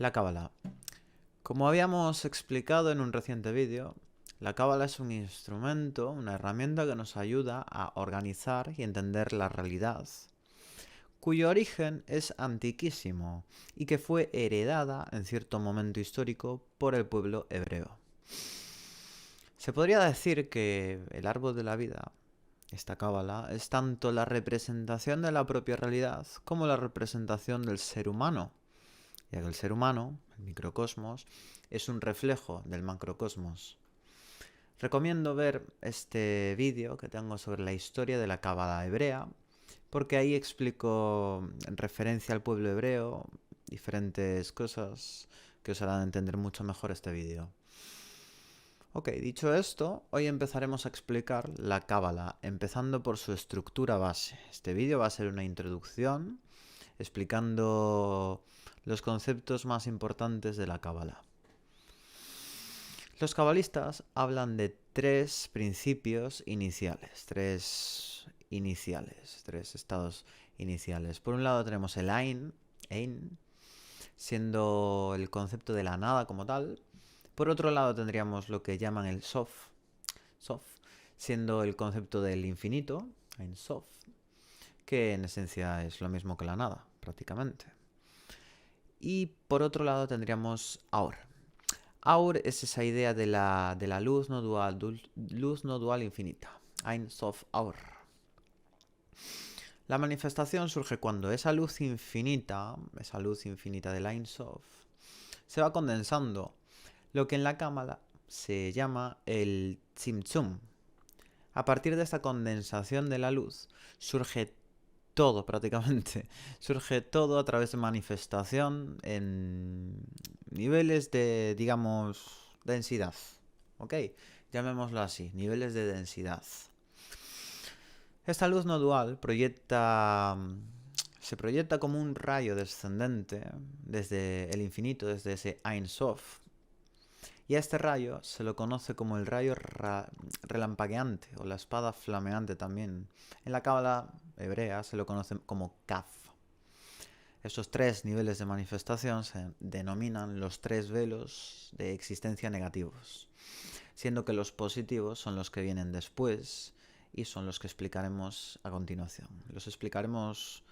La cábala. Como habíamos explicado en un reciente vídeo, la cábala es un instrumento, una herramienta que nos ayuda a organizar y entender la realidad, cuyo origen es antiquísimo y que fue heredada en cierto momento histórico por el pueblo hebreo. Se podría decir que el árbol de la vida, esta cábala, es tanto la representación de la propia realidad como la representación del ser humano, ya que el ser humano, el microcosmos, es un reflejo del macrocosmos. Recomiendo ver este vídeo que tengo sobre la historia de la cábala hebrea, porque ahí explico en referencia al pueblo hebreo diferentes cosas que os harán entender mucho mejor este vídeo. Ok, dicho esto, hoy empezaremos a explicar la cábala, empezando por su estructura base. Este vídeo va a ser una introducción explicando los conceptos más importantes de la cábala. Los cabalistas hablan de tres principios iniciales, tres estados iniciales. Por un lado tenemos el Ein, siendo el concepto de la nada como tal. Por otro lado tendríamos lo que llaman el Sof, siendo el concepto del infinito, Ein Sof, que en esencia es lo mismo que la nada, prácticamente. Y por otro lado tendríamos Aur. Aur es esa idea de la luz no dual infinita. Ein Sof Aur. La manifestación surge cuando esa luz infinita del Ein Sof, se va condensando, lo que en la cábala se llama el Tzimtzum. A partir de esta condensación de la luz surge todo prácticamente. Surge todo a través de manifestación en niveles de, digamos, densidad. ¿Ok? Llamémoslo así, niveles de densidad. Esta luz no dual se proyecta como un rayo descendente desde el infinito, desde ese Ein Sof. Y a este rayo se lo conoce como el rayo relampagueante o la espada flameante también. En la cábala hebrea se lo conoce como Kaf. Estos tres niveles de manifestación se denominan los tres velos de existencia negativos, siendo que los positivos son los que vienen después y son los que explicaremos a continuación. Los explicaremos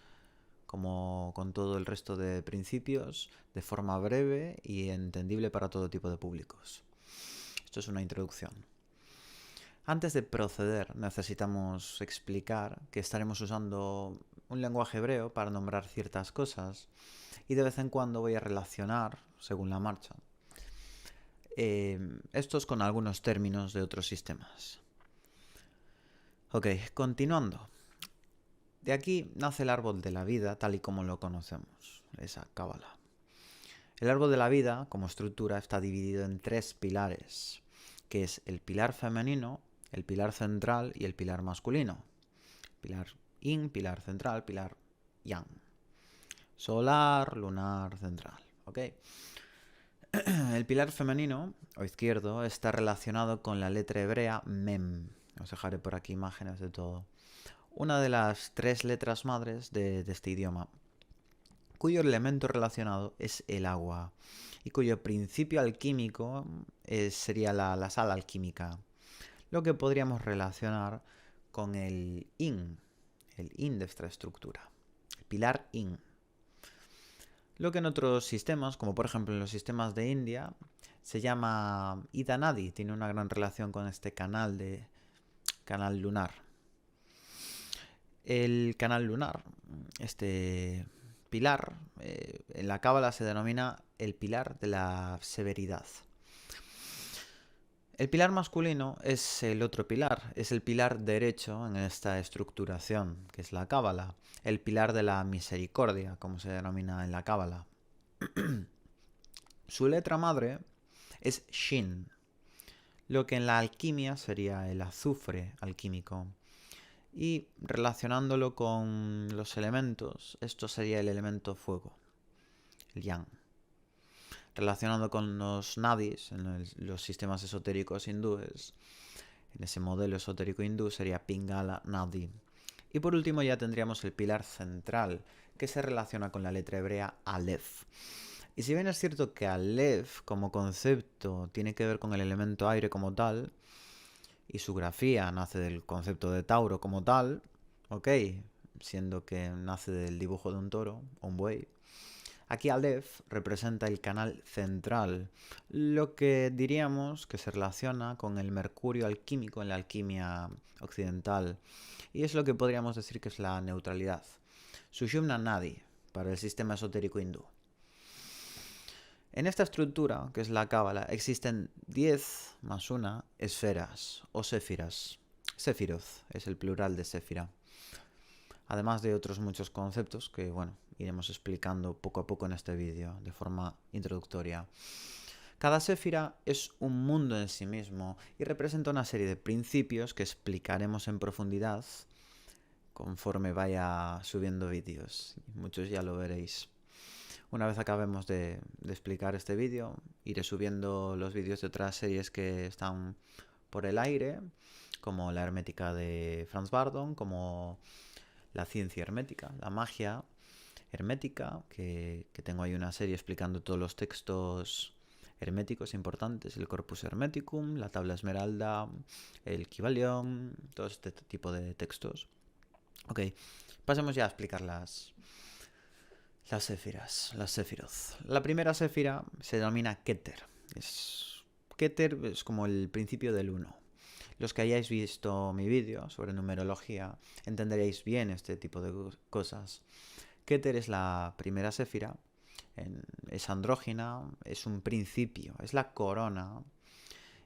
como con todo el resto de principios, de forma breve y entendible para todo tipo de públicos. Esto es una introducción. Antes de proceder, necesitamos explicar que estaremos usando un lenguaje hebreo para nombrar ciertas cosas y de vez en cuando voy a relacionar, según la marcha, estos con algunos términos de otros sistemas. Ok, continuando. De aquí nace el árbol de la vida tal y como lo conocemos, esa cábala. El árbol de la vida, como estructura, está dividido en tres pilares, que es el pilar femenino, el pilar central y el pilar masculino. Pilar yin, pilar central, pilar yang. Solar, lunar, central. ¿Ok? El pilar femenino, o izquierdo, está relacionado con la letra hebrea Mem. Os dejaré por aquí imágenes de todo. Una de las tres letras madres de este idioma, cuyo elemento relacionado es el agua y cuyo principio alquímico sería la sal alquímica, lo que podríamos relacionar con el yin de esta estructura, el pilar yin. Lo que en otros sistemas, como por ejemplo en los sistemas de India, se llama Ida Nadi, tiene una gran relación con este canal lunar. El canal lunar, este pilar, en la cábala se denomina el pilar de la severidad. El pilar masculino es el otro pilar, es el pilar derecho en esta estructuración, que es la cábala, el pilar de la misericordia, como se denomina en la cábala. Su letra madre es Shin, lo que en la alquimia sería el azufre alquímico. Y relacionándolo con los elementos, esto sería el elemento fuego, el yang. Relacionado con los nadis, en los sistemas esotéricos hindúes, en ese modelo esotérico hindú sería Pingala Nadi. Y por último ya tendríamos el pilar central, que se relaciona con la letra hebrea Aleph. Y si bien es cierto que Aleph como concepto tiene que ver con el elemento aire como tal, y su grafía nace del concepto de Tauro como tal, ok, siendo que nace del dibujo de un toro o un buey, aquí Aleph representa el canal central, lo que diríamos que se relaciona con el mercurio alquímico en la alquimia occidental, y es lo que podríamos decir que es la neutralidad. Sushumna Nadi, para el sistema esotérico hindú. En esta estructura, que es la cábala, existen 10 más 1 esferas o séfiras. Séfiroth es el plural de séfira. Además de otros muchos conceptos que, bueno, iremos explicando poco a poco en este vídeo de forma introductoria. Cada séfira es un mundo en sí mismo y representa una serie de principios que explicaremos en profundidad conforme vaya subiendo vídeos. Muchos ya lo veréis. Una vez acabemos de explicar este vídeo, iré subiendo los vídeos de otras series que están por el aire, como la hermética de Franz Bardon, como la ciencia hermética, la magia hermética, que tengo ahí una serie explicando todos los textos herméticos importantes, el Corpus Hermeticum, la Tabla Esmeralda, el Kybalion, todo este tipo de textos. Ok, pasemos ya a explicar las séfiras, las Séfiroth. La primera séfira se denomina Keter. Keter es como el principio del 1. Los que hayáis visto mi vídeo sobre numerología entenderéis bien este tipo de cosas. Keter es la primera séfira, es andrógina, es un principio, es la corona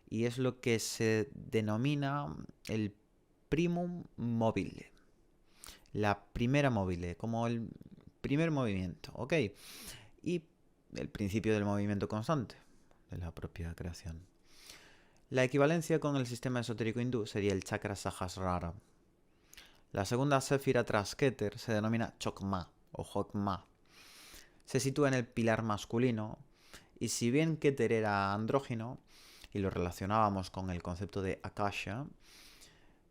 y es lo que se denomina el primum mobile. La primera mobile, como el primer movimiento, ¿ok? Y el principio del movimiento constante, de la propia creación. La equivalencia con el sistema esotérico hindú sería el chakra Sahasrara. La segunda séfira tras Keter se denomina Chokma o Jokma. Se sitúa en el pilar masculino y si bien Keter era andrógino y lo relacionábamos con el concepto de Akasha,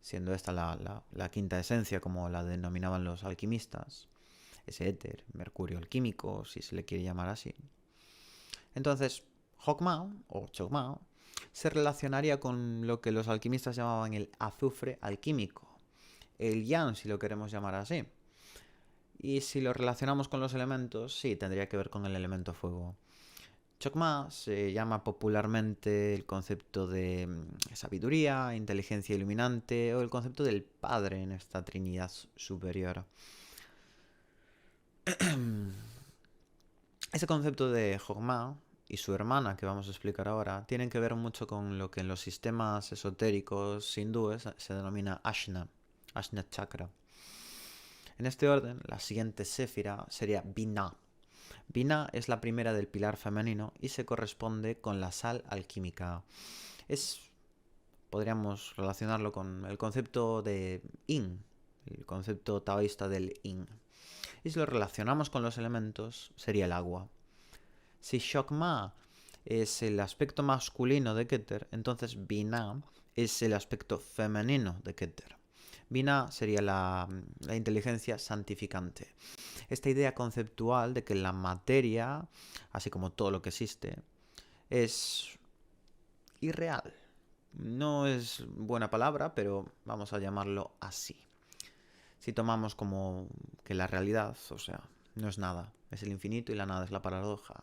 siendo esta la quinta esencia como la denominaban los alquimistas, ese éter, mercurio alquímico, si se le quiere llamar así. Entonces, Jokma o Chokma se relacionaría con lo que los alquimistas llamaban el azufre alquímico, el yang si lo queremos llamar así. Y si lo relacionamos con los elementos, sí, tendría que ver con el elemento fuego. Chokma se llama popularmente el concepto de sabiduría, inteligencia iluminante o el concepto del Padre en esta Trinidad superior. Ese concepto de Jokma y su hermana, que vamos a explicar ahora, tienen que ver mucho con lo que en los sistemas esotéricos hindúes se denomina Ashna Chakra. En este orden, la siguiente séfira sería Binah. Binah es la primera del pilar femenino y se corresponde con la sal alquímica. Podríamos relacionarlo con el concepto de Yin, el concepto taoísta del Yin. Y si lo relacionamos con los elementos, sería el agua. Si Chokma es el aspecto masculino de Keter, entonces Binah es el aspecto femenino de Keter. Binah sería la inteligencia santificante. Esta idea conceptual de que la materia, así como todo lo que existe, es irreal. No es buena palabra, pero vamos a llamarlo así. Si tomamos como que la realidad, o sea, no es nada, es el infinito y la nada es la paradoja,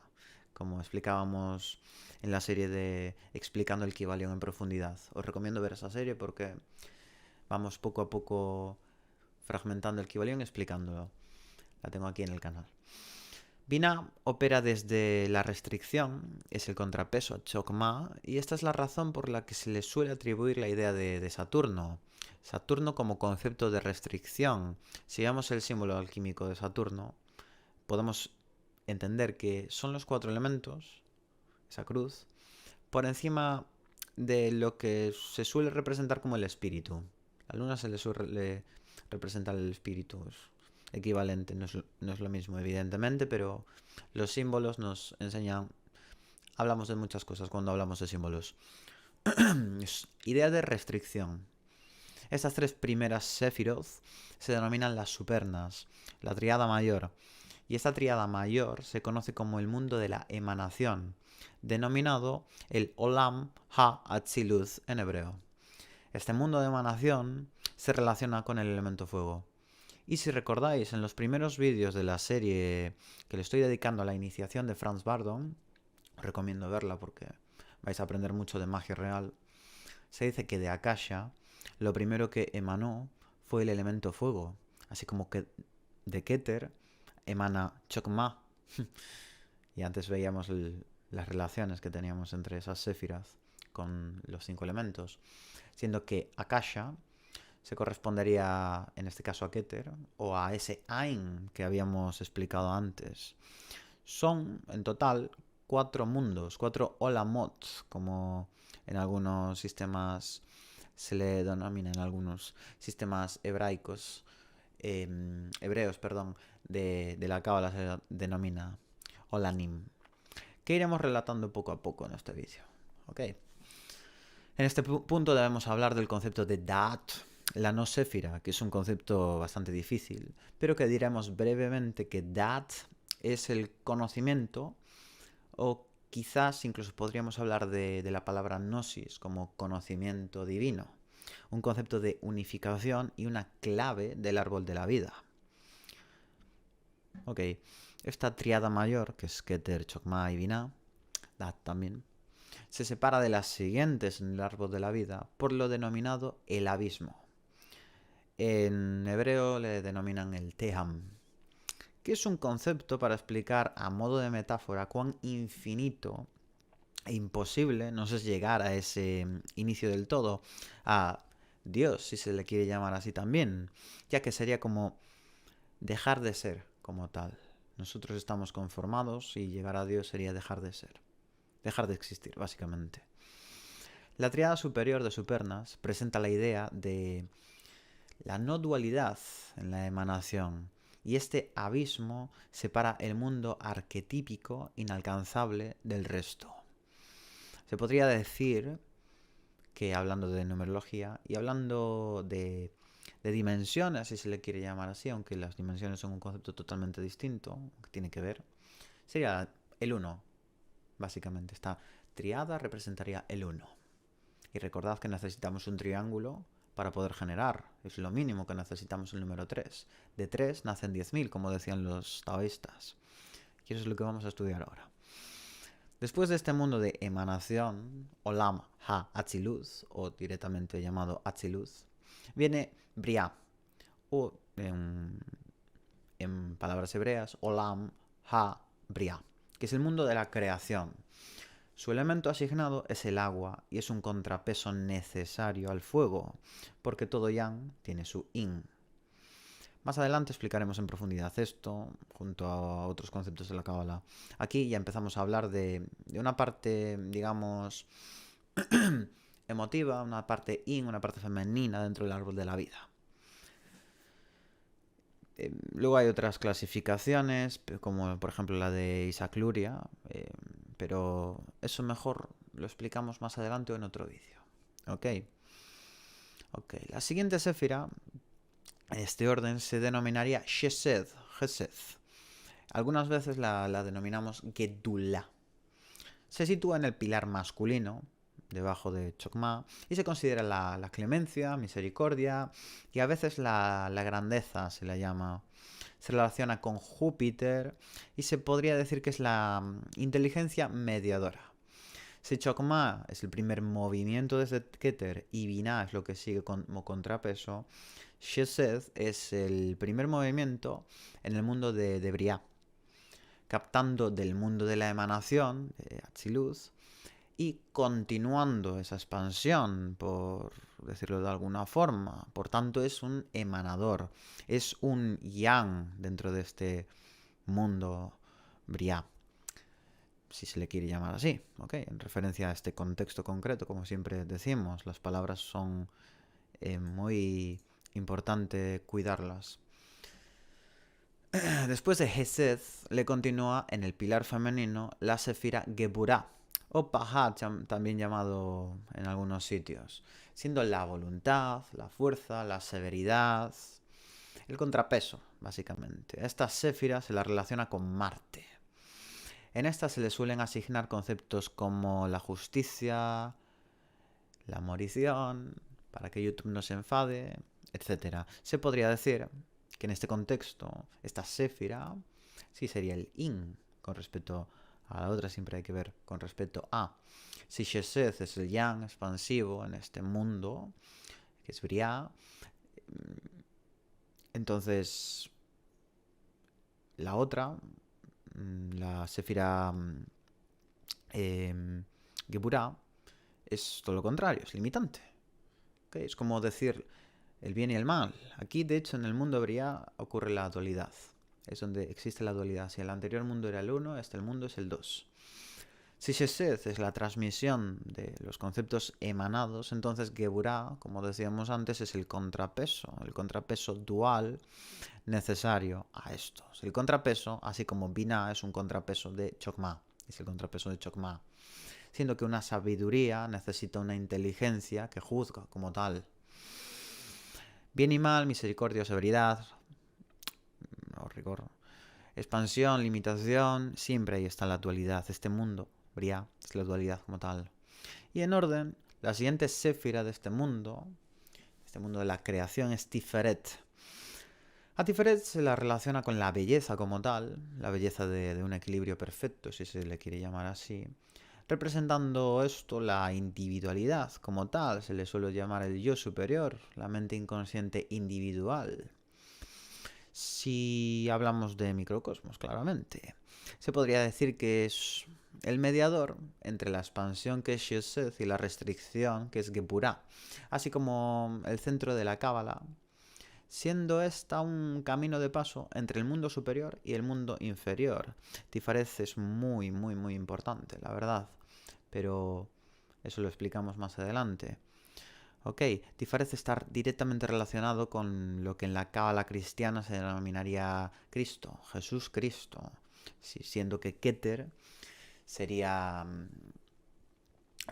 como explicábamos en la serie de Explicando el Kybalion en profundidad. Os recomiendo ver esa serie porque vamos poco a poco fragmentando el Kybalion y explicándolo. La tengo aquí en el canal. Binah opera desde la restricción, es el contrapeso a Chokma, y esta es la razón por la que se le suele atribuir la idea de Saturno. Saturno como concepto de restricción. Si vemos el símbolo alquímico de Saturno, podemos entender que son los 4 elementos, esa cruz, por encima de lo que se suele representar como el espíritu. La luna se le suele representar el espíritu, es equivalente, no es lo mismo evidentemente, pero los símbolos nos enseñan, hablamos de muchas cosas cuando hablamos de símbolos. Idea de restricción. Estas 3 primeras Séfiroth se denominan las supernas, la triada mayor, Y esta tríada mayor se conoce como el mundo de la emanación, denominado el Olam Ha-Atziluth en hebreo. Este mundo de emanación se relaciona con el elemento fuego. Y si recordáis, en los primeros vídeos de la serie que le estoy dedicando a la iniciación de Franz Bardon, os recomiendo verla porque vais a aprender mucho de magia real, se dice que de Akasha lo primero que emanó fue el elemento fuego, así como que de Keter emana Chokmah. Y antes veíamos las relaciones que teníamos entre esas séfiras con los 5 elementos, siendo que Akasha se correspondería en este caso a Keter o a ese Ain que habíamos explicado antes. Son en total 4 mundos, 4 Olamot, como en algunos sistemas se le denomina, en algunos sistemas hebreos, de la Cábala se denomina Olanim, que iremos relatando poco a poco en este vídeo. ¿Okay? En este punto debemos hablar del concepto de Da'at, la no séfira, que es un concepto bastante difícil, pero que diremos brevemente que Da'at es el conocimiento, o quizás incluso podríamos hablar de la palabra gnosis como conocimiento divino, un concepto de unificación y una clave del árbol de la vida. Ok, esta triada mayor, que es Keter, Chokmah y Binah, Da'at también, se separa de las siguientes en el árbol de la vida por lo denominado el abismo. En hebreo le denominan el Teham, que es un concepto para explicar a modo de metáfora cuán infinito e imposible nos es llegar a ese inicio del todo, a Dios, si se le quiere llamar así también, ya que sería como dejar de ser como tal. Nosotros estamos conformados y llegar a Dios sería dejar de ser, dejar de existir, básicamente. La tríada superior de Supernas presenta la idea de la no dualidad en la emanación, y este abismo separa el mundo arquetípico inalcanzable del resto. Se podría decir que, hablando de numerología y hablando de dimensiones, si se le quiere llamar así, aunque las dimensiones son un concepto totalmente distinto, que tiene que ver, sería el 1, básicamente. Esta triada representaría el 1. Y recordad que necesitamos un triángulo para poder generar. Es lo mínimo que necesitamos el número 3. De 3 nacen 10.000, como decían los taoístas. Y eso es lo que vamos a estudiar ahora. Después de este mundo de emanación, Olam Ha-Atziluth, o directamente llamado Atziluth, viene Briah, o en palabras hebreas, Olam Ha-Briah, que es el mundo de la creación. Su elemento asignado es el agua y es un contrapeso necesario al fuego, porque todo yang tiene su yin. Más adelante explicaremos en profundidad esto, junto a otros conceptos de la Cábala. Aquí ya empezamos a hablar de una parte, digamos, emotiva, una parte yin, una parte femenina dentro del árbol de la vida. Luego hay otras clasificaciones, como por ejemplo la de Isaac Luria, pero eso mejor lo explicamos más adelante o en otro vídeo. Ok. La siguiente séfira, en este orden, se denominaría Chesed, Gesed. Algunas veces la denominamos Gedula. Se sitúa en el pilar masculino, debajo de Chokmah, y se considera la clemencia, misericordia y a veces la grandeza se la llama. Se relaciona con Júpiter y se podría decir que es la inteligencia mediadora. Si Chokmah es el primer movimiento desde Keter y Binah es lo que sigue como contrapeso, Chesed es el primer movimiento en el mundo de Briah, captando del mundo de la emanación, de Atziluth, y continuando esa expansión, por decirlo de alguna forma. Por tanto, es un emanador, es un yang dentro de este mundo Briah, si se le quiere llamar así, ¿ok? En referencia a este contexto concreto, como siempre decimos, las palabras son muy importante cuidarlas. Después de Gesed, le continúa en el pilar femenino la sefira Geburah, o Pahat, también llamado en algunos sitios, siendo la voluntad, la fuerza, la severidad, el contrapeso básicamente. Esta séfira se la relaciona con Marte. En esta se le suelen asignar conceptos como la justicia, la morición, para que YouTube no se enfade, etc. Se podría decir que en este contexto, esta séfira sí sería el yin con respecto a la otra, siempre hay que ver con respecto a. Si Shesed es el yang expansivo en este mundo, que es Briah, entonces la otra, la séfira Geburah, es todo lo contrario, es limitante. ¿Okay? Es como decir el bien y el mal. Aquí, de hecho, en el mundo Briah ocurre la dualidad. Es donde existe la dualidad. Si el anterior mundo era el 1, este el mundo es el 2. Si Shesed es la transmisión de los conceptos emanados, entonces Geburah, como decíamos antes, es el contrapeso dual necesario a estos. El contrapeso, así como Binah es un contrapeso de Chokmah, es el contrapeso de Chokmah, siendo que una sabiduría necesita una inteligencia que juzga como tal. Bien y mal, misericordia o severidad, o rigor, expansión, limitación, siempre ahí está la dualidad. Este mundo, Briah, es la dualidad como tal. Y en orden, la siguiente séfira de este mundo de la creación, es Tiferet. A Tiferet se la relaciona con la belleza como tal, la belleza de un equilibrio perfecto, si se le quiere llamar así, representando esto la individualidad como tal, se le suele llamar el yo superior, la mente inconsciente individual. Si hablamos de microcosmos, claramente, se podría decir que es el mediador entre la expansión, que es Shesed, y la restricción, que es Geburah, así como el centro de la Cábala, siendo esta un camino de paso entre el mundo superior y el mundo inferior. Tifaret es muy importante, la verdad, pero eso lo explicamos más adelante. Ok, Tifaret está directamente relacionado con lo que en la cábala cristiana se denominaría Cristo, Jesús Cristo, siendo que Keter sería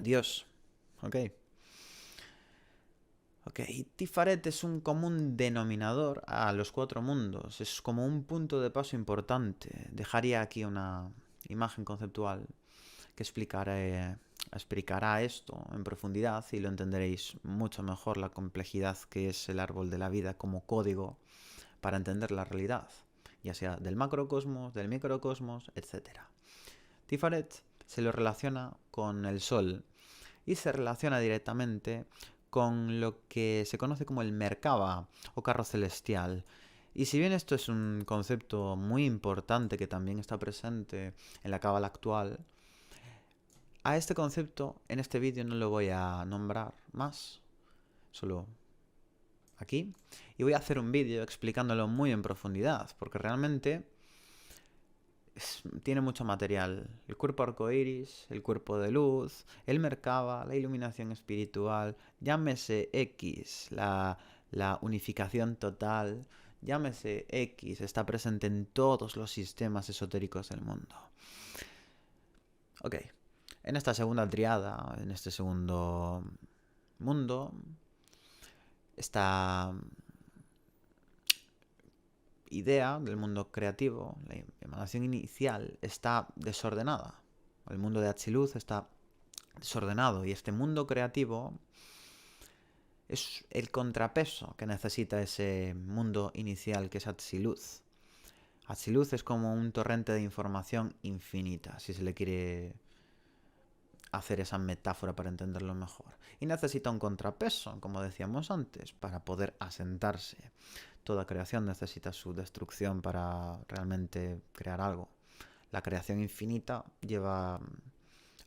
Dios. Ok. Tifaret es un común denominador a los 4 mundos, es como un punto de paso importante. Dejaría aquí una imagen conceptual que explicará esto en profundidad y lo entenderéis mucho mejor, la complejidad que es el árbol de la vida como código para entender la realidad, ya sea del macrocosmos, del microcosmos, etc. Tifaret se lo relaciona con el Sol y se relaciona directamente con lo que se conoce como el Merkaba o carro celestial. Y si bien esto es un concepto muy importante que también está presente en la cábala actual, a este concepto en este vídeo no lo voy a nombrar más, solo aquí. Y voy a hacer un vídeo explicándolo muy en profundidad, porque realmente tiene mucho material. El cuerpo arcoíris, el cuerpo de luz, el Merkaba, la iluminación espiritual, llámese X, la unificación total, llámese X, está presente en todos los sistemas esotéricos del mundo. Ok, en esta segunda triada, en este segundo mundo, esta idea del mundo creativo, la emanación inicial, está desordenada. El mundo de Atziluth está desordenado y este mundo creativo es el contrapeso que necesita ese mundo inicial que es Atziluth. Atziluth es como un torrente de información infinita, si se le quiere hacer esa metáfora para entenderlo mejor. Y necesita un contrapeso, como decíamos antes, para poder asentarse. Toda creación necesita su destrucción para realmente crear algo. La creación infinita lleva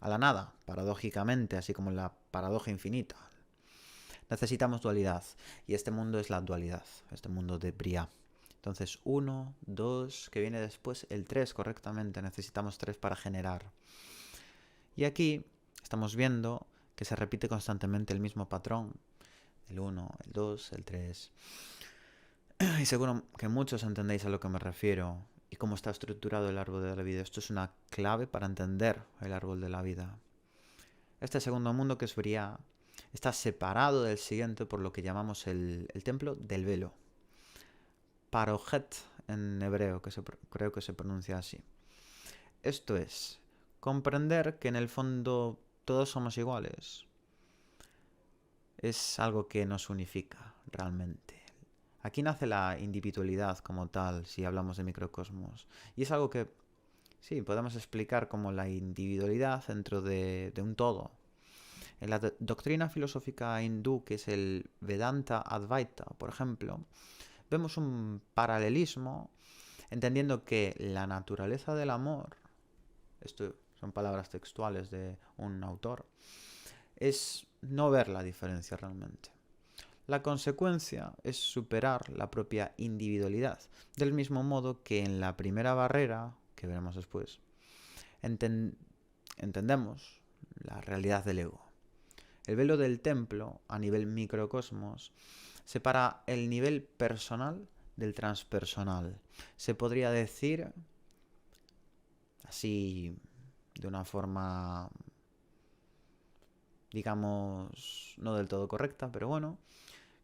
a la nada, paradójicamente, así como la paradoja infinita. Necesitamos dualidad, y este mundo es la dualidad, este mundo de Briah. Entonces 1, 2, que viene después el 3 correctamente, necesitamos 3 para generar. Y aquí estamos viendo que se repite constantemente el mismo patrón, el 1, el 2, el 3. Y seguro que muchos entendéis a lo que me refiero y cómo está estructurado el árbol de la vida. Esto es una clave para entender el árbol de la vida. Este segundo mundo, que es Briah, está separado del siguiente por lo que llamamos el templo del velo. Parojet en hebreo, creo que se pronuncia así. Esto es, comprender que en el fondo todos somos iguales. Es algo que nos unifica realmente. Aquí nace la individualidad como tal, si hablamos de microcosmos. Y es algo que, sí, podemos explicar como la individualidad dentro de un todo. En la doctrina filosófica hindú, que es el Vedanta Advaita, por ejemplo, vemos un paralelismo entendiendo que la naturaleza del amor, esto son palabras textuales de un autor, es no ver la diferencia realmente. La consecuencia es superar la propia individualidad, del mismo modo que en la primera barrera, que veremos después, entendemos la realidad del ego. El velo del templo, a nivel microcosmos, separa el nivel personal del transpersonal. Se podría decir, así de una forma, digamos, no del todo correcta, pero bueno,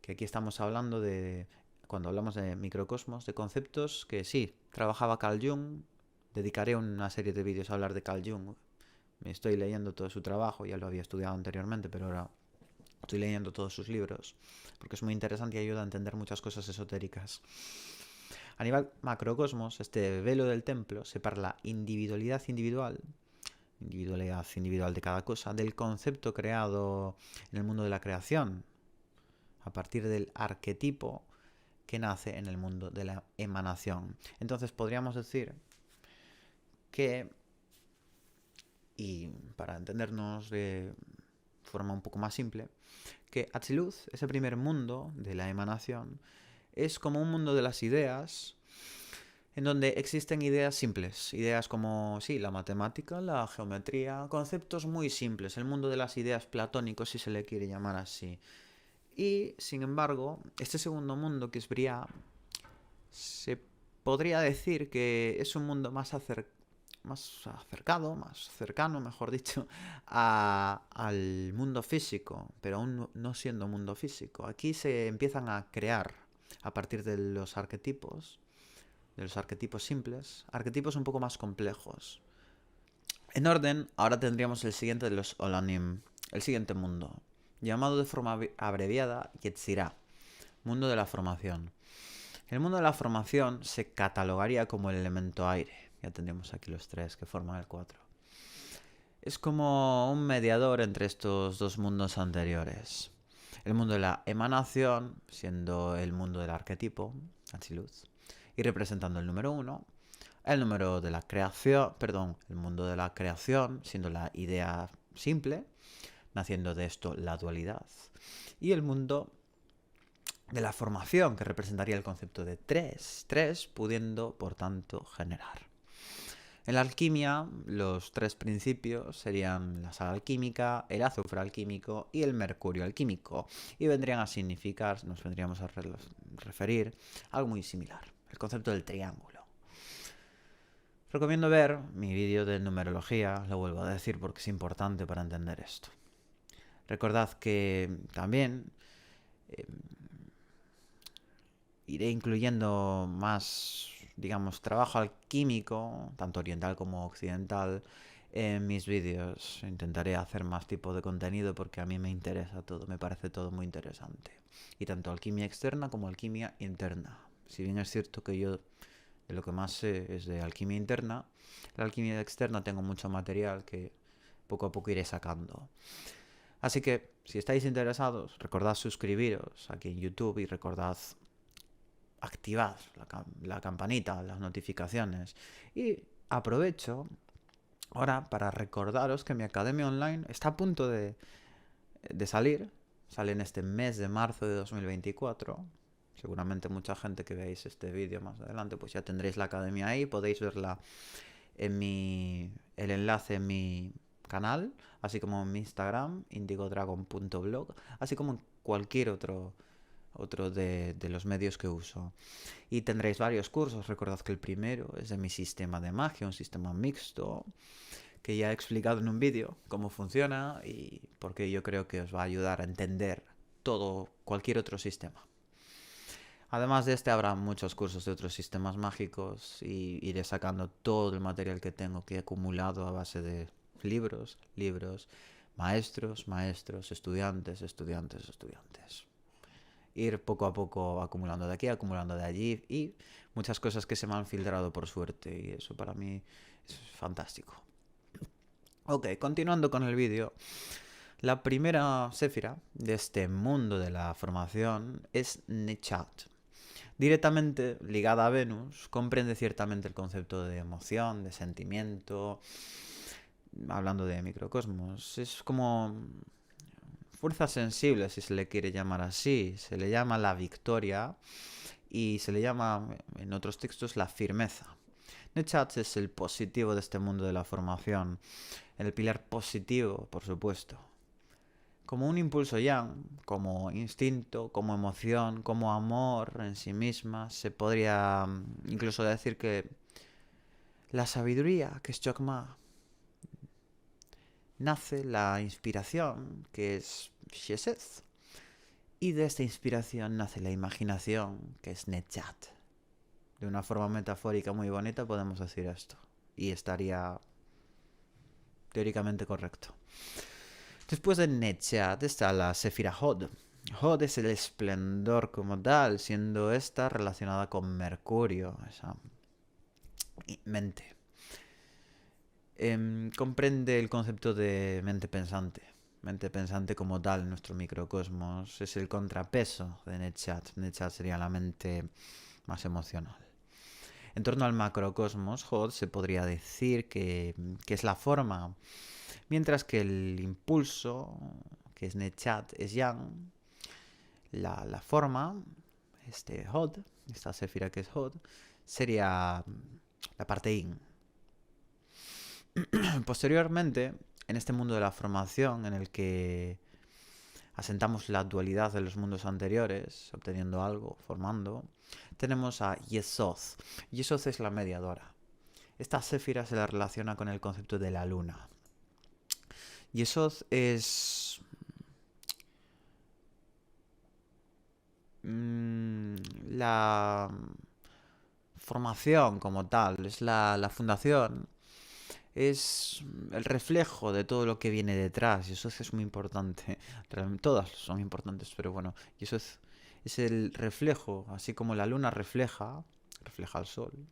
que aquí estamos hablando de, cuando hablamos de microcosmos, de conceptos que sí, trabajaba Carl Jung. Dedicaré una serie de vídeos a hablar de Carl Jung. Me estoy leyendo todo su trabajo, ya lo había estudiado anteriormente, pero ahora estoy leyendo todos sus libros, porque es muy interesante y ayuda a entender muchas cosas esotéricas. A nivel macrocosmos, este velo del templo separa la individualidad individual de cada cosa, del concepto creado en el mundo de la creación, a partir del arquetipo que nace en el mundo de la emanación. Entonces podríamos decir que, y para entendernos de forma un poco más simple, que Atziluth, ese primer mundo de la emanación, es como un mundo de las ideas, en donde existen ideas simples, ideas como, sí, la matemática, la geometría, conceptos muy simples, el mundo de las ideas platónicos, si se le quiere llamar así. Y, sin embargo, este segundo mundo, que es Briah, se podría decir que es un mundo más cercano, mejor dicho, al mundo físico, pero aún no siendo mundo físico. Aquí se empiezan a crear, a partir de los arquetipos simples, arquetipos un poco más complejos. En orden, ahora tendríamos el siguiente de los Olanim, el siguiente mundo, llamado de forma abreviada Yetzirah, mundo de la formación. El mundo de la formación se catalogaría como el elemento aire. Ya tendríamos aquí los tres que forman el 4. Es como un mediador entre estos dos mundos anteriores. El mundo de la emanación, siendo el mundo del arquetipo, Atziluth, y representando el número 1. El número de la creación, el mundo de la creación, siendo la idea simple, naciendo de esto la dualidad. Y el mundo de la formación, que representaría el concepto de 3, pudiendo, por tanto, generar. En la alquimia, los 3 principios serían la sal alquímica, el azufre alquímico y el mercurio alquímico. Y vendrían a significar, nos vendríamos a referir a algo muy similar, el concepto del triángulo. Recomiendo ver mi vídeo de numerología, lo vuelvo a decir porque es importante para entender esto. Recordad que también iré incluyendo más, digamos, trabajo alquímico, tanto oriental como occidental, en mis vídeos. Intentaré hacer más tipo de contenido porque a mí me interesa todo, me parece todo muy interesante. Y tanto alquimia externa como alquimia interna. Si bien es cierto que yo de lo que más sé es de alquimia interna, la alquimia externa tengo mucho material que poco a poco iré sacando. Así que, si estáis interesados, recordad suscribiros aquí en YouTube y recordad activad la campanita, las notificaciones. Y aprovecho ahora para recordaros que mi academia online está a punto de salir. Sale en este mes de marzo de 2024. Seguramente mucha gente que veáis este vídeo más adelante, pues ya tendréis la academia ahí. Podéis verla en el enlace en mi canal, así como en mi Instagram, indigodragon.blog, así como en cualquier otro de los medios que uso. Y tendréis varios cursos. Recordad que el primero es de mi sistema de magia, un sistema mixto, que ya he explicado en un vídeo cómo funciona y porque yo creo que os va a ayudar a entender cualquier otro sistema. Además de este habrá muchos cursos de otros sistemas mágicos y iré sacando todo el material que tengo que he acumulado a base de libros, maestros, estudiantes, estudiantes. Ir poco a poco acumulando de aquí, acumulando de allí y muchas cosas que se me han filtrado por suerte y eso para mí es fantástico. Ok, continuando con el vídeo. La primera séfira de este mundo de la formación es Nechat. Directamente ligada a Venus, comprende ciertamente el concepto de emoción, de sentimiento, hablando de microcosmos. Es como fuerza sensible, si se le quiere llamar así. Se le llama la victoria y se le llama, en otros textos, la firmeza. Nechat es el positivo de este mundo de la formación, el pilar positivo, por supuesto. Como un impulso yang, como instinto, como emoción, como amor en sí misma, se podría incluso decir que la sabiduría, que es Chokmah, nace la inspiración, que es Sheseth, y de esta inspiración nace la imaginación, que es Nechat. De una forma metafórica muy bonita podemos decir esto, y estaría teóricamente correcto. Después de Nechat está la Séfira Hod. Hod es el esplendor como tal, siendo esta relacionada con Mercurio, esa mente. Comprende el concepto de mente pensante. Mente pensante como tal en nuestro microcosmos es el contrapeso de Nechat. Nechat sería la mente más emocional. En torno al macrocosmos, Hod se podría decir que es la forma, mientras que el impulso, que es Nechat, es Yang. La forma, Hod, esta séfira que es Hod, sería la parte Yin. Posteriormente, en este mundo de la formación, en el que asentamos la dualidad de los mundos anteriores, obteniendo algo, formando, tenemos a Yesod. Yesod es la mediadora. Esta séfira se la relaciona con el concepto de la luna. Yesod es la formación como tal, es la fundación, es el reflejo de todo lo que viene detrás y eso es muy importante. Realmente, todas son importantes, pero bueno, y eso es el reflejo, así como la luna refleja al sol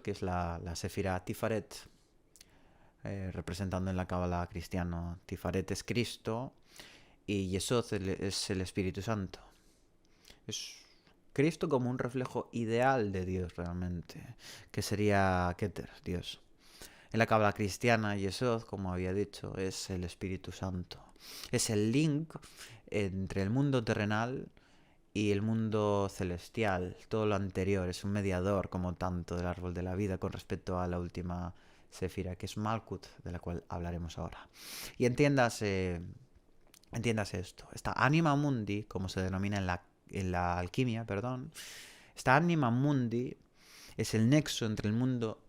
que es la séfira Tifaret, representando en la cábala cristiana. Tifaret es Cristo y Yesod es el Espíritu Santo. Es Cristo como un reflejo ideal de Dios realmente, que sería Keter, Dios. En la cábala cristiana, Yesod, como había dicho, es el Espíritu Santo. Es el link entre el mundo terrenal y el mundo celestial. Todo lo anterior es un mediador, como tanto, del árbol de la vida con respecto a la última séfira, que es Malkut, de la cual hablaremos ahora. Y entiéndase esto. Esta anima mundi, como se denomina en la alquimia, esta anima mundi es el nexo entre el mundo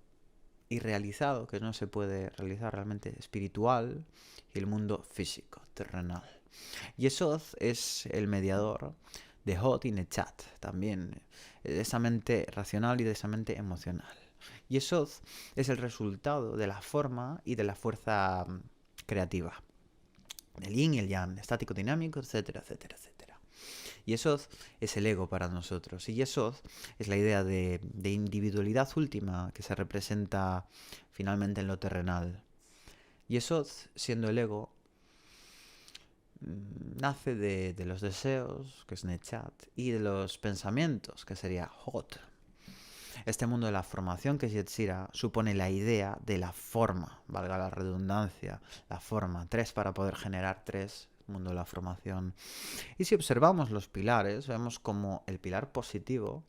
irrealizado, que no se puede realizar realmente, espiritual, y el mundo físico, terrenal. Yesod es el mediador de Hod y Nechat, también, de esa mente racional y de esa mente emocional. Yesod es el resultado de la forma y de la fuerza creativa. El yin y el yang, estático, dinámico, etcétera, etcétera, etcétera. Yesod es el ego para nosotros. Y Yesod es la idea de individualidad última que se representa finalmente en lo terrenal. Yesod, siendo el ego, nace de los deseos, que es Nechat, y de los pensamientos, que sería Hod. Este mundo de la formación, que es Yetzira, supone la idea de la forma, valga la redundancia, la forma, 3 para poder generar 3, mundo de la formación. Y si observamos los pilares, vemos como el pilar positivo,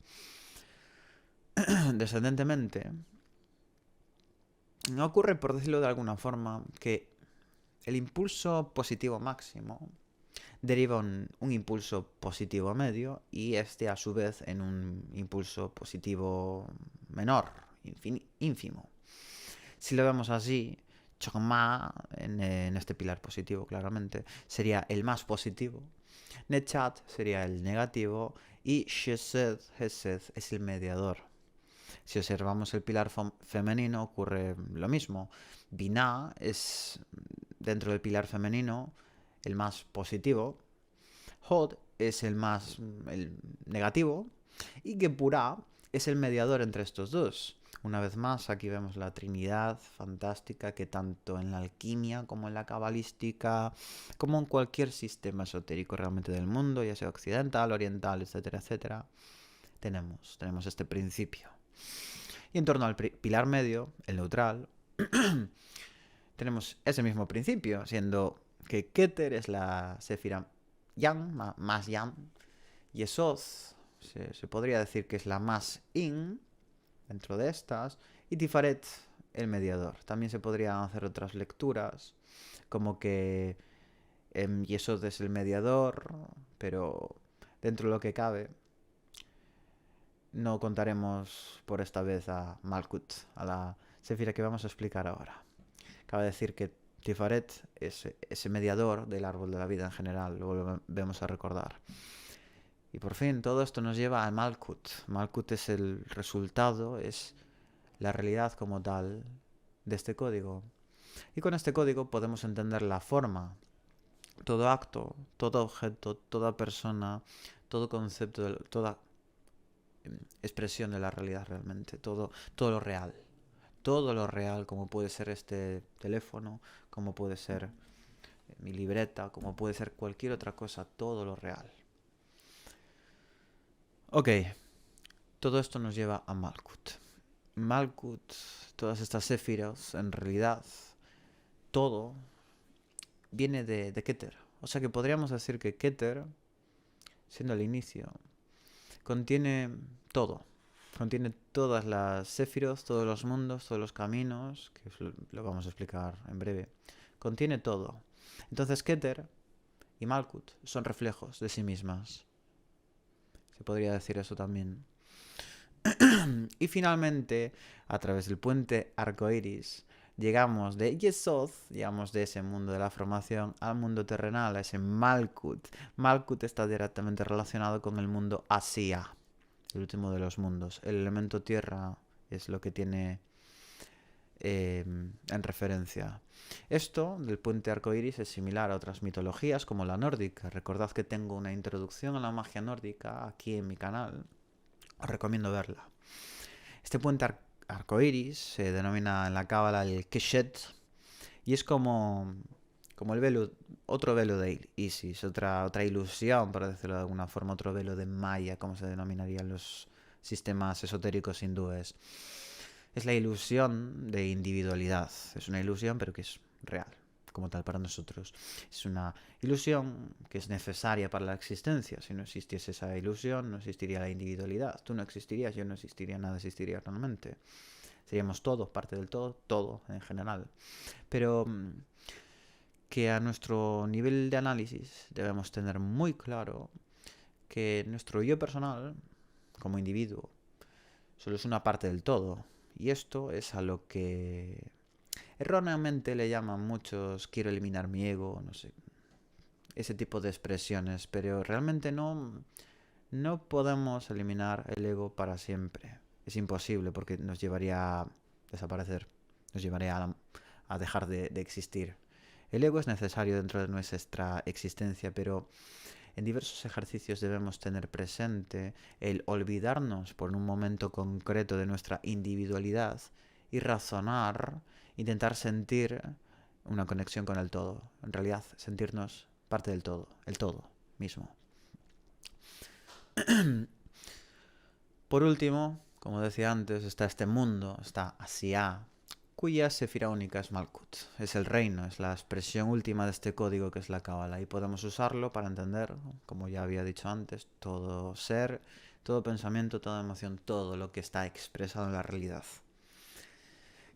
descendentemente, no ocurre, por decirlo de alguna forma, que el impulso positivo máximo deriva un impulso positivo medio y este a su vez en un impulso positivo menor, ínfimo. Si lo vemos así, Chokmah en este pilar positivo claramente sería el más positivo Nechat sería el negativo y Chesed es el mediador. Si observamos el pilar femenino ocurre lo mismo. Binah es dentro del pilar femenino el más positivo. Hod es el negativo y Gepurah es el mediador entre estos dos. Una vez más, aquí vemos la trinidad fantástica que tanto en la alquimia como en la cabalística, como en cualquier sistema esotérico realmente del mundo, ya sea occidental, oriental, etcétera, etcétera, tenemos este principio. Y en torno al pilar medio, el neutral, tenemos ese mismo principio, siendo que Keter es la Sefira Yang, más Yang, y Esod se podría decir que es la más Yin dentro de estas, y Tifaret el mediador. También se podrían hacer otras lecturas, como que Yesod es el mediador, pero dentro de lo que cabe, no contaremos por esta vez a Malkut, a la Sefira que vamos a explicar ahora. Cabe decir que Tifaret es ese mediador del árbol de la vida en general, lo volvemos a recordar. Y por fin todo esto nos lleva a Malkut. Malkut es el resultado, es la realidad como tal de este código. Y con este código podemos entender la forma, todo acto, todo objeto, toda persona, todo concepto, toda expresión de la realidad realmente, todo lo real. Todo lo real, como puede ser este teléfono, como puede ser mi libreta, como puede ser cualquier otra cosa, todo lo real. Ok, todo esto nos lleva a Malkut. Malkut, todas estas séfiras, en realidad, todo viene de Keter. O sea que podríamos decir que Keter, siendo el inicio, contiene todo. Contiene todas las séfiros, todos los mundos, todos los caminos, que lo vamos a explicar en breve. Contiene todo. Entonces Keter y Malkut son reflejos de sí mismas. Se podría decir eso también. Y finalmente, a través del puente arcoiris, llegamos de Yesod, llegamos de ese mundo de la formación al mundo terrenal, a ese Malkut. Malkut está directamente relacionado con el mundo Asia, el último de los mundos. El elemento tierra es lo que tiene en referencia. Esto del puente arcoiris es similar a otras mitologías como la nórdica. Recordad que tengo una introducción a la magia nórdica aquí en mi canal. Os recomiendo verla. Este puente arcoiris se denomina en la cábala el Keshet y es como el velo, otro velo de Isis, otra ilusión, por decirlo de alguna forma, otro velo de Maya, como se denominarían los sistemas esotéricos hindúes. Es la ilusión de individualidad. Es una ilusión, pero que es real, como tal para nosotros. Es una ilusión que es necesaria para la existencia. Si no existiese esa ilusión, no existiría la individualidad. Tú no existirías, yo no existiría, nada existiría realmente. Seríamos todos parte del todo en general. Pero que a nuestro nivel de análisis debemos tener muy claro que nuestro yo personal, como individuo, solo es una parte del todo. Y esto es a lo que erróneamente le llaman muchos quiero eliminar mi ego, no sé, ese tipo de expresiones, pero realmente no podemos eliminar el ego para siempre. Es imposible porque nos llevaría a desaparecer, nos llevaría a dejar de existir. El ego es necesario dentro de nuestra existencia, pero en diversos ejercicios debemos tener presente el olvidarnos por un momento concreto de nuestra individualidad y razonar, intentar sentir una conexión con el todo. En realidad, sentirnos parte del todo, el todo mismo. Por último, como decía antes, está este mundo, está Asia, cuya sefira única es Malkut. Es el reino, es la expresión última de este código que es la cábala. Y podemos usarlo para entender, como ya había dicho antes, todo ser, todo pensamiento, toda emoción, todo lo que está expresado en la realidad.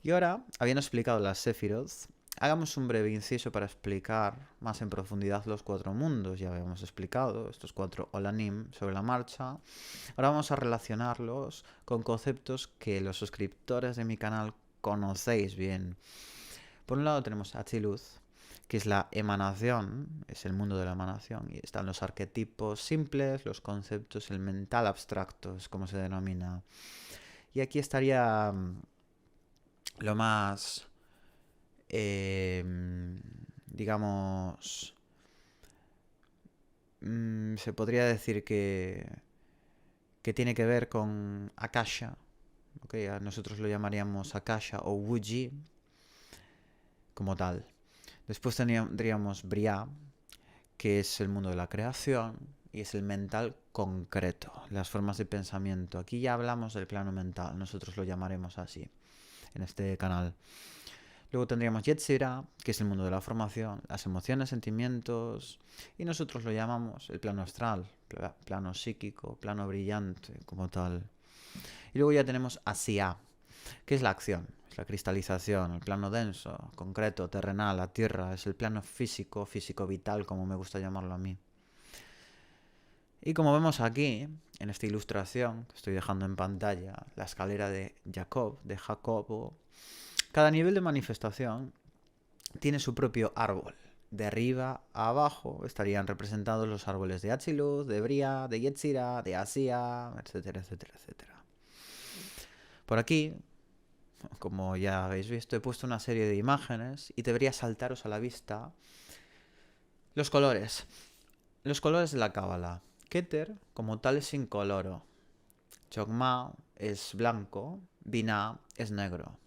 Y ahora, habiendo explicado las Sefirot, hagamos un breve inciso para explicar más en profundidad los 4 mundos. Ya habíamos explicado estos 4 Olanim sobre la marcha. Ahora vamos a relacionarlos con conceptos que los suscriptores de mi canal conocéis bien. Por un lado tenemos Atziluth, que es la emanación, es el mundo de la emanación, y están los arquetipos simples, los conceptos, el mental abstracto, es como se denomina. Y aquí estaría lo más, digamos, se podría decir que tiene que ver con Akasha, ¿okay? Nosotros lo llamaríamos Akasha o Wuji como tal. Después tendríamos Briah, que es el mundo de la creación y es el mental concreto, las formas de pensamiento. Aquí ya hablamos del plano mental, nosotros lo llamaremos así en este canal. Luego tendríamos Yetzirah, que es el mundo de la formación, las emociones, sentimientos, y nosotros lo llamamos el plano astral, plano psíquico, plano brillante, como tal. Y luego ya tenemos Asiá, que es la acción, es la cristalización, el plano denso, concreto, terrenal, la tierra, es el plano físico, físico-vital, como me gusta llamarlo a mí. Y como vemos aquí, en esta ilustración que estoy dejando en pantalla, la escalera de Jacobo, cada nivel de manifestación tiene su propio árbol. De arriba a abajo estarían representados los árboles de Atziluz, de Briah, de Yetzirah, de Asiya, etcétera, etcétera, etcétera. Por aquí, como ya habéis visto, he puesto una serie de imágenes y debería saltaros a la vista los colores. Los colores de la Cábala. Keter, como tal, es incoloro. Chokmah es blanco. Binah es negro.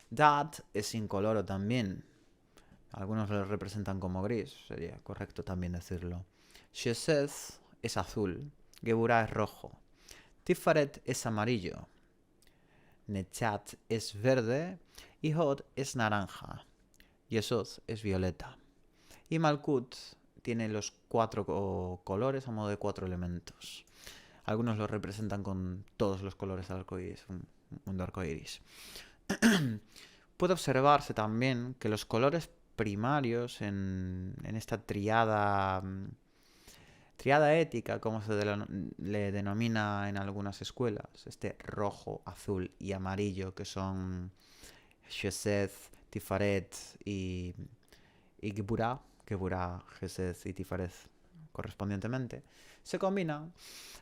Dat es incoloro también. Algunos lo representan como gris, sería correcto también decirlo. Shesed es azul. Geburah es rojo. Tifaret es amarillo. Nechat es verde. Y Hod es naranja. Yesod es violeta. Y Malkut tiene los 4 colores a modo de 4 elementos. Algunos lo representan con todos los colores del arco iris, un mundo arco iris. Puede observarse también que los colores primarios en esta triada ética, como se le denomina en algunas escuelas, este rojo, azul y amarillo, que son Shesed, Tifaret y Geburah, Gesed y Tifaret correspondientemente, se combinan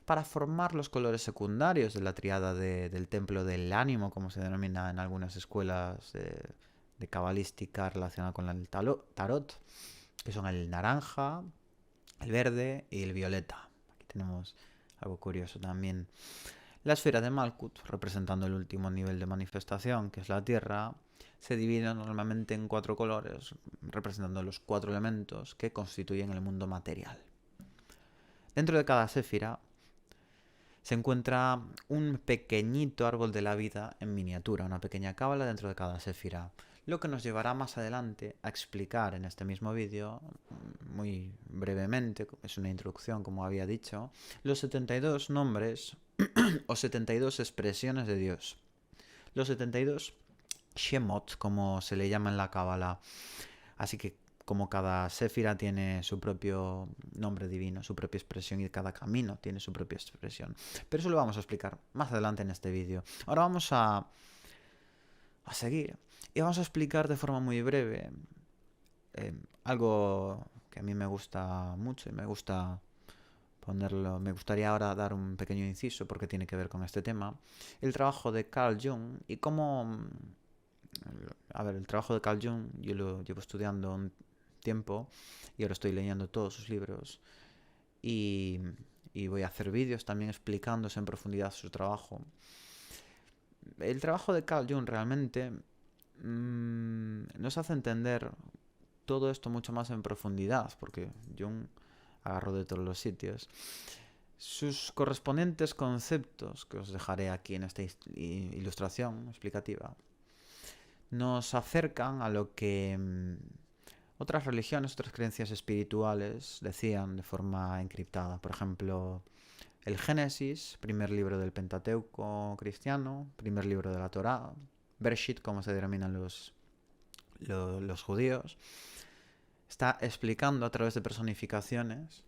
para formar los colores secundarios de la triada del templo del ánimo, como se denomina en algunas escuelas de cabalística relacionada con el tarot, que son el naranja, el verde y el violeta. Aquí tenemos algo curioso también. La esfera de Malkut, representando el último nivel de manifestación, que es la tierra, se divide normalmente en 4 colores, representando los 4 elementos que constituyen el mundo material. Dentro de cada séfira se encuentra un pequeñito árbol de la vida en miniatura, una pequeña cábala dentro de cada séfira, lo que nos llevará más adelante a explicar en este mismo vídeo, muy brevemente, es una introducción como había dicho, los 72 nombres o 72 expresiones de Dios. Los 72 Shemot, como se le llama en la cábala. Así que como cada séfira tiene su propio nombre divino, su propia expresión, y cada camino tiene su propia expresión. Pero eso lo vamos a explicar más adelante en este vídeo. Ahora vamos a seguir y vamos a explicar de forma muy breve algo que a mí me gusta mucho y me gusta ponerlo. Me gustaría ahora dar un pequeño inciso porque tiene que ver con este tema. El trabajo de Carl Jung y cómo... A ver, el trabajo de Carl Jung yo lo llevo estudiando un tiempo y ahora estoy leyendo todos sus libros y voy a hacer vídeos también explicándose en profundidad su trabajo. El trabajo de Carl Jung realmente nos hace entender todo esto mucho más en profundidad, porque Jung agarró de todos los sitios. Sus correspondientes conceptos, que os dejaré aquí en esta ilustración explicativa, nos acercan a lo que otras religiones, otras creencias espirituales decían de forma encriptada. Por ejemplo, el Génesis, primer libro del Pentateuco cristiano, primer libro de la Torá, Bereshit, como se denominan los judíos, está explicando a través de personificaciones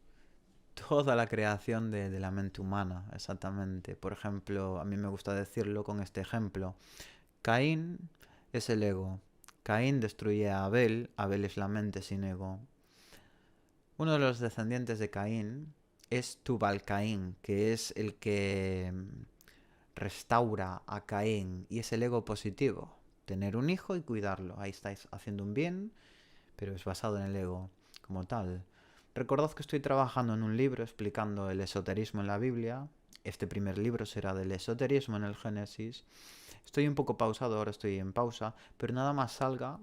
toda la creación de la mente humana, exactamente. Por ejemplo, a mí me gusta decirlo con este ejemplo. Caín es el ego, Caín destruye a Abel. Abel es la mente sin ego. Uno de los descendientes de Caín es Tubal-Caín, que es el que restaura a Caín y es el ego positivo. Tener un hijo y cuidarlo. Ahí estáis haciendo un bien, pero es basado en el ego como tal. Recordad que estoy trabajando en un libro explicando el esoterismo en la Biblia. Este primer libro será del esoterismo en el Génesis. Estoy un poco pausado, ahora estoy en pausa, pero nada más salga,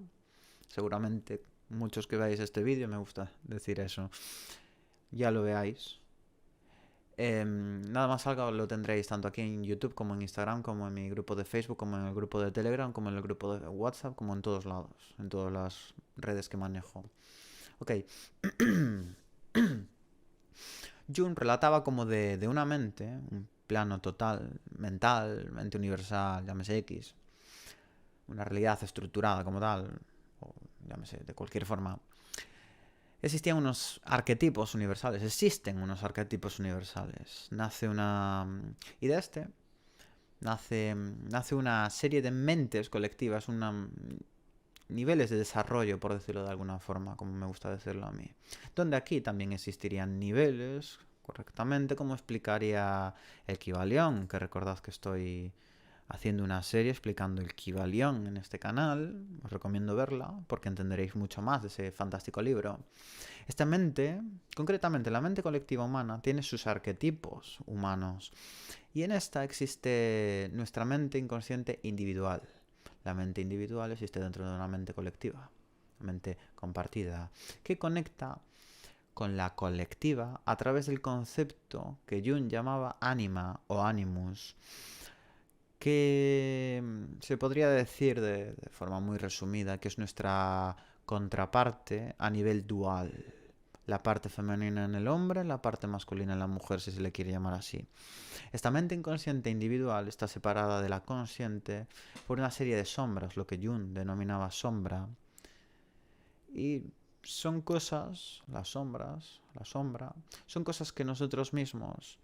seguramente muchos que veáis este vídeo, me gusta decir eso, ya lo veáis. Nada más salga lo tendréis tanto aquí en YouTube como en Instagram, como en mi grupo de Facebook, como en el grupo de Telegram, como en el grupo de WhatsApp, como en todos lados, en todas las redes que manejo. Ok. Jung relataba como de una mente, un plano total, mental, mente universal, llámese X, una realidad estructurada como tal, o llámese de cualquier forma. Existían unos arquetipos universales, existen unos arquetipos universales. Y de este nace una serie de mentes colectivas, niveles de desarrollo, por decirlo de alguna forma, como me gusta decirlo a mí. Donde aquí también existirían niveles, correctamente, como explicaría el Kybalión, que recordad que estoy haciendo una serie explicando el Kybalión en este canal. Os recomiendo verla porque entenderéis mucho más de ese fantástico libro. Esta mente, concretamente la mente colectiva humana, tiene sus arquetipos humanos. Y en esta existe nuestra mente inconsciente individual. La mente individual existe dentro de una mente colectiva, una mente compartida, que conecta con la colectiva a través del concepto que Jung llamaba ánima o animus, que se podría decir de forma muy resumida que es nuestra contraparte a nivel dual. La parte femenina en el hombre, la parte masculina en la mujer, si se le quiere llamar así. Esta mente inconsciente individual está separada de la consciente por una serie de sombras, lo que Jung denominaba sombra. Y son cosas, la sombra, son cosas que nosotros mismos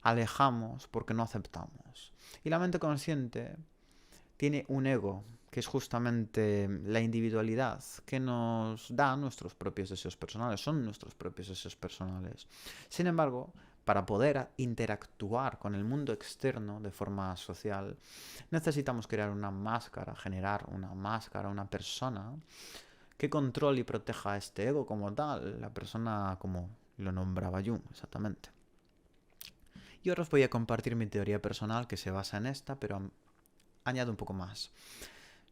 alejamos porque no aceptamos. Y la mente consciente tiene un ego, que es justamente la individualidad que nos da nuestros propios deseos personales, son nuestros propios deseos personales. Sin embargo, para poder interactuar con el mundo externo de forma social, necesitamos crear una máscara, generar una máscara, una persona que controle y proteja este ego como tal, la persona como lo nombraba Jung, exactamente. Y ahora os voy a compartir mi teoría personal que se basa en esta, pero añado un poco más.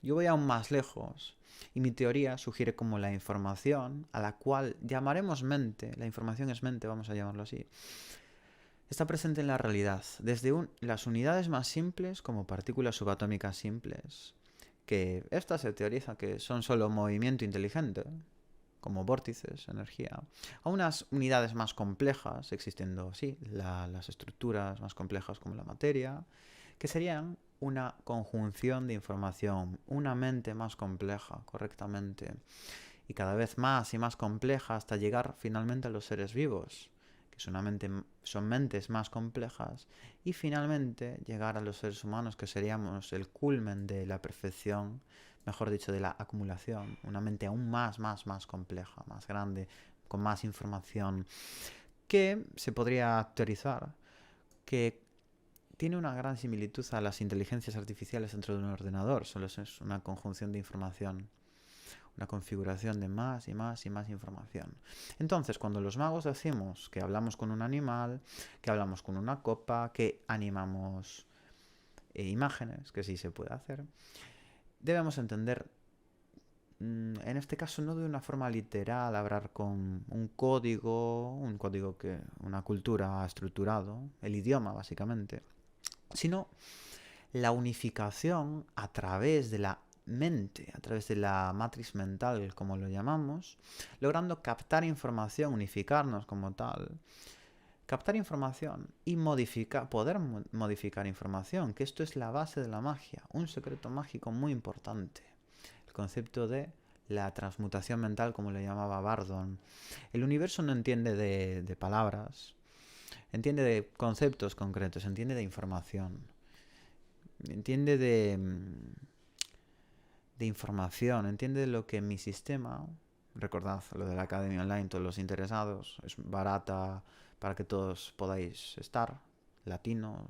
Yo voy aún más lejos y mi teoría sugiere como la información, a la cual llamaremos mente, la información es mente, vamos a llamarlo así, está presente en la realidad, desde las unidades más simples como partículas subatómicas simples, que esta se teoriza que son solo movimiento inteligente, como vórtices, energía, a unas unidades más complejas, existiendo, sí, las estructuras más complejas como la materia, que serían una conjunción de información, una mente más compleja, correctamente, y cada vez más y más compleja hasta llegar finalmente a los seres vivos, que son mentes más complejas, y finalmente llegar a los seres humanos, que seríamos el culmen de la perfección, mejor dicho, de la acumulación, una mente aún más compleja, más grande, con más información, que se podría teorizar que tiene una gran similitud a las inteligencias artificiales dentro de un ordenador, solo es una conjunción de información, una configuración de más y más información. Entonces, cuando los magos decimos que hablamos con un animal, que hablamos con una copa, que animamos imágenes, que sí se puede hacer, debemos entender, en este caso no de una forma literal, hablar con un código que una cultura ha estructurado, el idioma básicamente, sino la unificación a través de la mente, a través de la matriz mental, como lo llamamos, logrando captar información, unificarnos como tal, captar información y poder modificar información, que esto es la base de la magia, un secreto mágico muy importante, el concepto de la transmutación mental, como le llamaba Bardon. El universo no entiende de palabras, entiende de conceptos concretos, entiende de información. Entiende de información. Entiende lo que mi sistema, recordad lo de la Academia Online, todos los interesados, es barata para que todos podáis estar, latinos,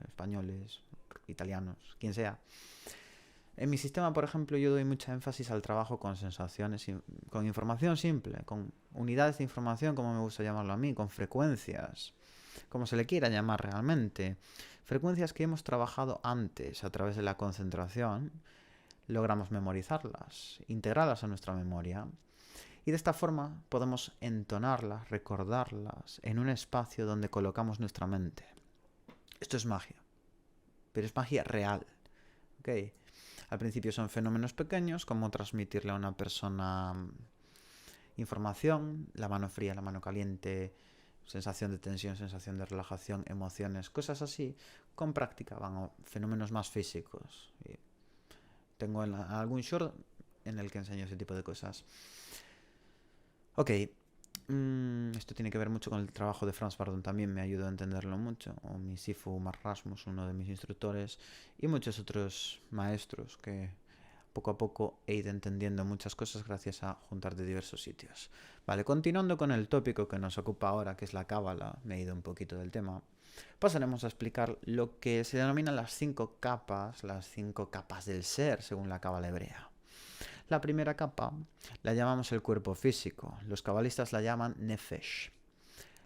españoles, italianos, quien sea. En mi sistema, por ejemplo, yo doy mucha énfasis al trabajo con sensaciones, con información simple, con unidades de información, como me gusta llamarlo a mí, con frecuencias, como se le quiera llamar realmente. Frecuencias que hemos trabajado antes a través de la concentración, logramos memorizarlas, integrarlas a nuestra memoria. Y de esta forma podemos entonarlas, recordarlas en un espacio donde colocamos nuestra mente. Esto es magia, pero es magia real. ¿Okay? Al principio son fenómenos pequeños, como transmitirle a una persona información, la mano fría, la mano caliente, sensación de tensión, sensación de relajación, emociones, cosas así. Con práctica van a fenómenos más físicos. Y tengo algún short en el que enseño ese tipo de cosas. Ok, esto tiene que ver mucho con el trabajo de Franz Bardon, también me ayudó a entenderlo mucho, o mi Sifu Mark Rasmus, uno de mis instructores, y muchos otros maestros que poco a poco he ido entendiendo muchas cosas gracias a juntar de diversos sitios. Vale, continuando con el tópico que nos ocupa ahora, que es la cábala, me he ido un poquito del tema, pasaremos a explicar lo que se denominan las 5 capas del ser, según la cábala hebrea. La primera capa la llamamos el cuerpo físico. Los cabalistas la llaman nefesh.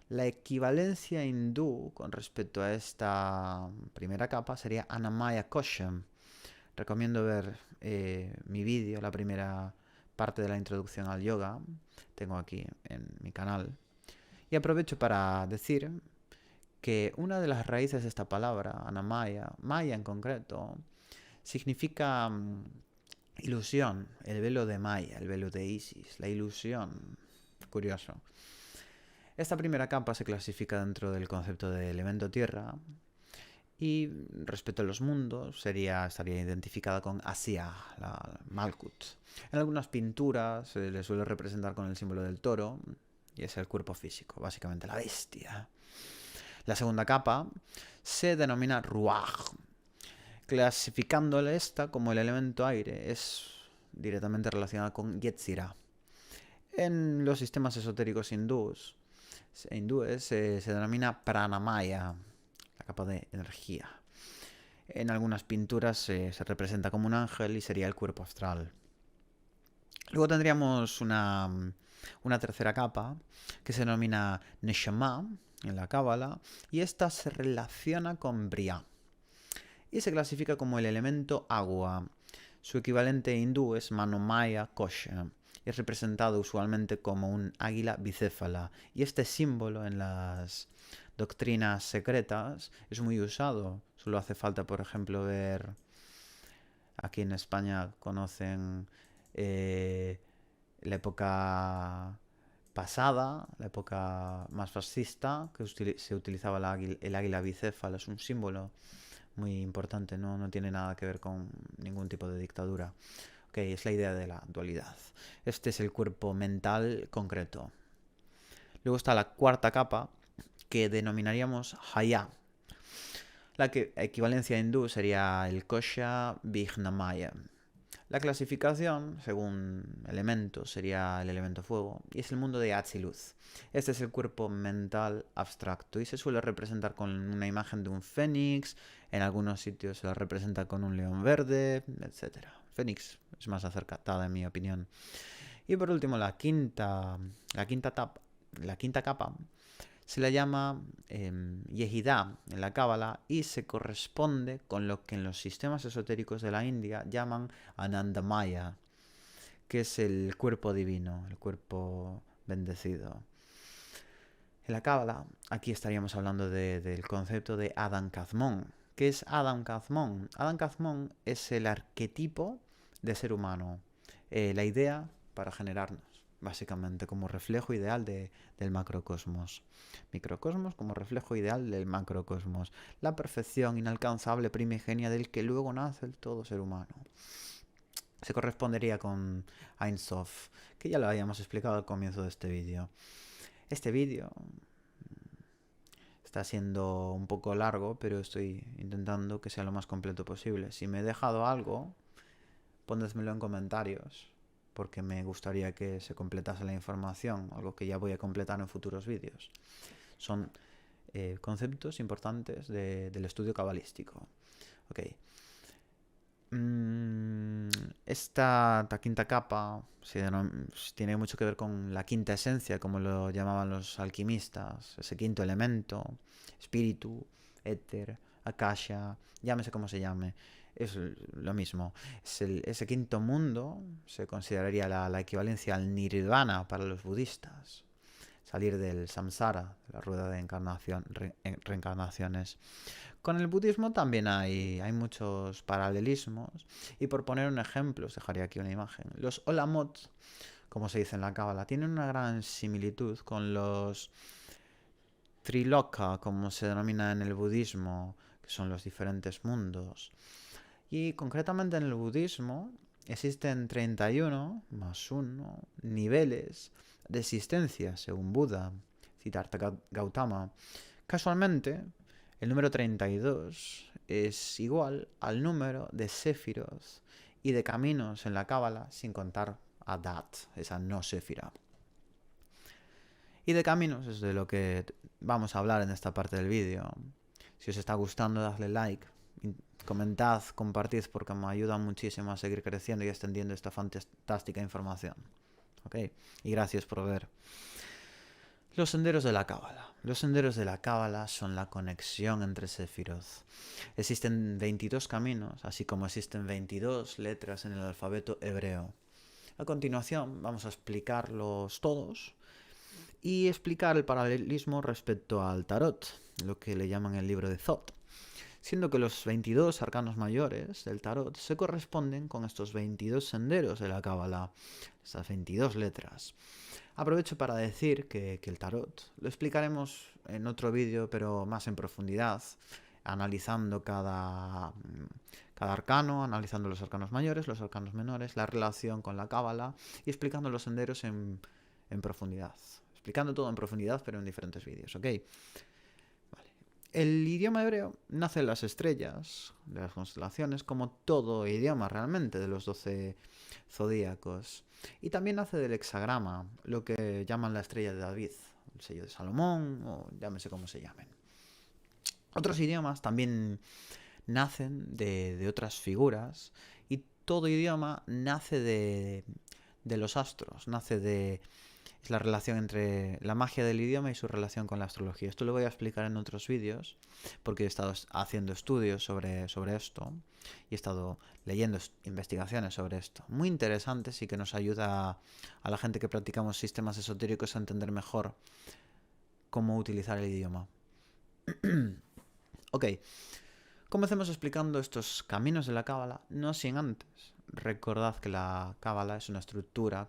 La equivalencia hindú con respecto a esta primera capa sería Anamaya Koshem. Recomiendo ver mi vídeo, la primera parte de la introducción al yoga. Tengo aquí en mi canal. Y aprovecho para decir que una de las raíces de esta palabra, Anamaya, Maya en concreto, significa ilusión, el velo de Maya, el velo de Isis, la ilusión. Curioso. Esta primera capa se clasifica dentro del concepto de elemento tierra y respecto a los mundos estaría identificada con Asia, la Malkut. En algunas pinturas se le suele representar con el símbolo del toro y es el cuerpo físico, básicamente la bestia. La segunda capa se denomina Ruach, clasificándole esta como el elemento aire, es directamente relacionada con Yetzirah. En los sistemas esotéricos hindúes se denomina Pranamaya, la capa de energía. En algunas pinturas se representa como un ángel y sería el cuerpo astral. Luego tendríamos una tercera capa que se denomina Neshama en la Cábala y esta se relaciona con Briah y se clasifica como el elemento agua. Su equivalente hindú es Manomaya Kosha y es representado usualmente como un águila bicéfala. Y este símbolo en las doctrinas secretas es muy usado. Solo hace falta, por ejemplo, ver... Aquí en España conocen la época pasada, la época más fascista, que se utilizaba el águila bicéfala. Es un símbolo muy importante, no tiene nada que ver con ningún tipo de dictadura. Okay, es la idea de la dualidad. Este es el cuerpo mental concreto. Luego está la cuarta capa, que denominaríamos Haya. La equivalencia hindú sería el Kosha Vignamaya. La clasificación, según elementos, sería el elemento fuego, y es el mundo de Atziluth. Este es el cuerpo mental abstracto, y se suele representar con una imagen de un fénix, en algunos sitios se la representa con un león verde, etc. Fénix es más acertada en mi opinión. Y por último, la quinta capa se la llama Yehidá en la Cábala y se corresponde con lo que en los sistemas esotéricos de la India llaman Anandamaya, que es el cuerpo divino, el cuerpo bendecido. En la Cábala, aquí estaríamos hablando del concepto de Adam Kazmon. ¿Qué es Adam Kazmon? Adam Kazmon es el arquetipo de ser humano, la idea para generarnos, básicamente como reflejo ideal del macrocosmos. Microcosmos como reflejo ideal del macrocosmos. La perfección inalcanzable primigenia del que luego nace el todo ser humano. Se correspondería con Ein Sof, que ya lo habíamos explicado al comienzo de este vídeo. Este vídeo está siendo un poco largo, pero estoy intentando que sea lo más completo posible. Si me he dejado algo, Pónedmelo en comentarios, porque me gustaría que se completase la información, algo que ya voy a completar en futuros vídeos. Son conceptos importantes del estudio cabalístico. Ok. Esta quinta capa tiene mucho que ver con la quinta esencia, como lo llamaban los alquimistas, ese quinto elemento, espíritu, éter, akasha, llámese como se llame, es lo mismo. Ese quinto mundo se consideraría la equivalencia al nirvana para los budistas, salir del samsara, la rueda de reencarnaciones. Con el budismo también hay muchos paralelismos. Y por poner un ejemplo, os dejaré aquí una imagen. Los Olamot, como se dice en la Cábala, tienen una gran similitud con los Triloka, como se denomina en el budismo, que son los diferentes mundos. Y concretamente en el budismo existen 31 más 1 niveles de existencia, según Buda, Siddhartha Gautama. Casualmente, el número 32 es igual al número de Séfiros y de caminos en la Cábala, sin contar a Dat, esa no Séfira. Y de caminos es de lo que vamos a hablar en esta parte del vídeo. Si os está gustando, dadle like, comentad, compartid, porque me ayuda muchísimo a seguir creciendo y extendiendo esta fantástica información. ¿Ok? Y gracias por ver. Los senderos de la Cábala. Los senderos de la Cábala son la conexión entre Séfiros. Existen 22 caminos, así como existen 22 letras en el alfabeto hebreo. A continuación vamos a explicarlos todos y explicar el paralelismo respecto al tarot, lo que le llaman el libro de Thoth, siendo que los 22 arcanos mayores del tarot se corresponden con estos 22 senderos de la Cábala, estas 22 letras. Aprovecho para decir que el tarot lo explicaremos en otro vídeo, pero más en profundidad, analizando cada arcano, analizando los arcanos mayores, los arcanos menores, la relación con la Cábala y explicando los senderos en profundidad. Explicando todo en profundidad, pero en diferentes vídeos, ¿ok? Vale. El idioma hebreo nace de las estrellas, de las constelaciones, como todo idioma realmente de los 12 zodíacos. Y también nace del hexagrama, lo que llaman la estrella de David, el sello de Salomón, o llámese como se llamen. Otros idiomas también nacen de otras figuras, y todo idioma nace de los astros, es la relación entre la magia del idioma y su relación con la astrología. Esto lo voy a explicar en otros vídeos, porque he estado haciendo estudios sobre esto y he estado leyendo investigaciones sobre esto. Muy interesantes y que nos ayuda a la gente que practicamos sistemas esotéricos a entender mejor cómo utilizar el idioma. Ok, comencemos explicando estos caminos de la Cábala, no sin antes. Recordad que la Cábala es una estructura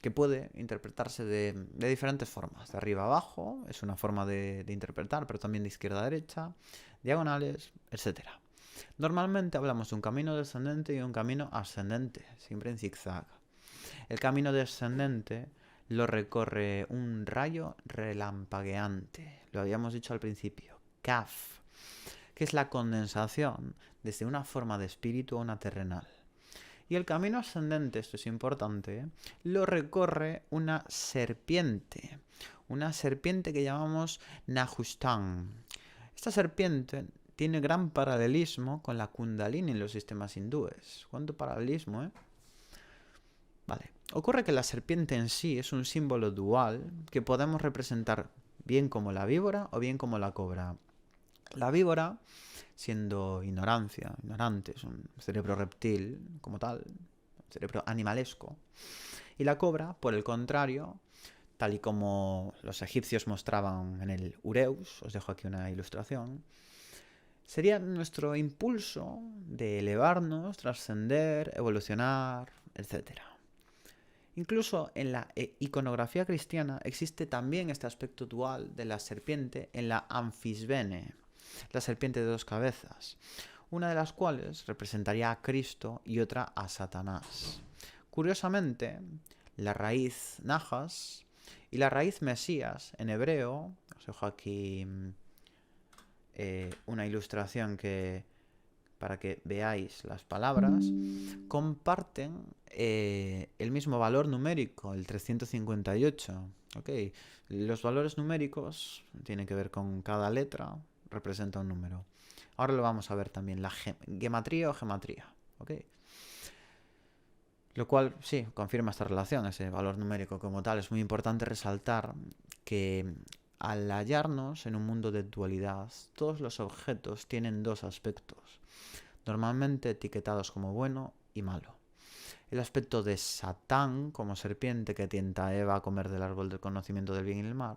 que puede interpretarse de diferentes formas. De arriba a abajo es una forma de interpretar, pero también de izquierda a derecha, diagonales, etc. Normalmente hablamos de un camino descendente y un camino ascendente, siempre en zigzag. El camino descendente lo recorre un rayo relampagueante, lo habíamos dicho al principio, Kaf, que es la condensación desde una forma de espíritu a una terrenal. Y el camino ascendente, esto es importante, lo recorre una serpiente que llamamos Nahustan. Esta serpiente tiene gran paralelismo con la Kundalini en los sistemas hindúes. ¿Cuánto paralelismo, eh? Vale. Ocurre que la serpiente en sí es un símbolo dual que podemos representar bien como la víbora o bien como la cobra. La víbora, siendo ignorante, es un cerebro reptil como tal, un cerebro animalesco. Y la cobra, por el contrario, tal y como los egipcios mostraban en el Ureus, os dejo aquí una ilustración, sería nuestro impulso de elevarnos, trascender, evolucionar, etc. Incluso en la iconografía cristiana existe también este aspecto dual de la serpiente en la Anfisbene, la serpiente de dos cabezas, una de las cuales representaría a Cristo y otra a Satanás. Curiosamente, la raíz Najas y la raíz Mesías en hebreo, os dejo aquí una ilustración que para que veáis las palabras, comparten el mismo valor numérico, el 358. ¿Ok? Los valores numéricos tienen que ver con cada letra, representa un número. Ahora lo vamos a ver también, la gematría o gematría. ¿Ok? Lo cual, sí, confirma esta relación, ese valor numérico como tal. Es muy importante resaltar que al hallarnos en un mundo de dualidad, todos los objetos tienen dos aspectos, normalmente etiquetados como bueno y malo. El aspecto de Satán, como serpiente que tienta a Eva a comer del árbol del conocimiento del bien y el mal,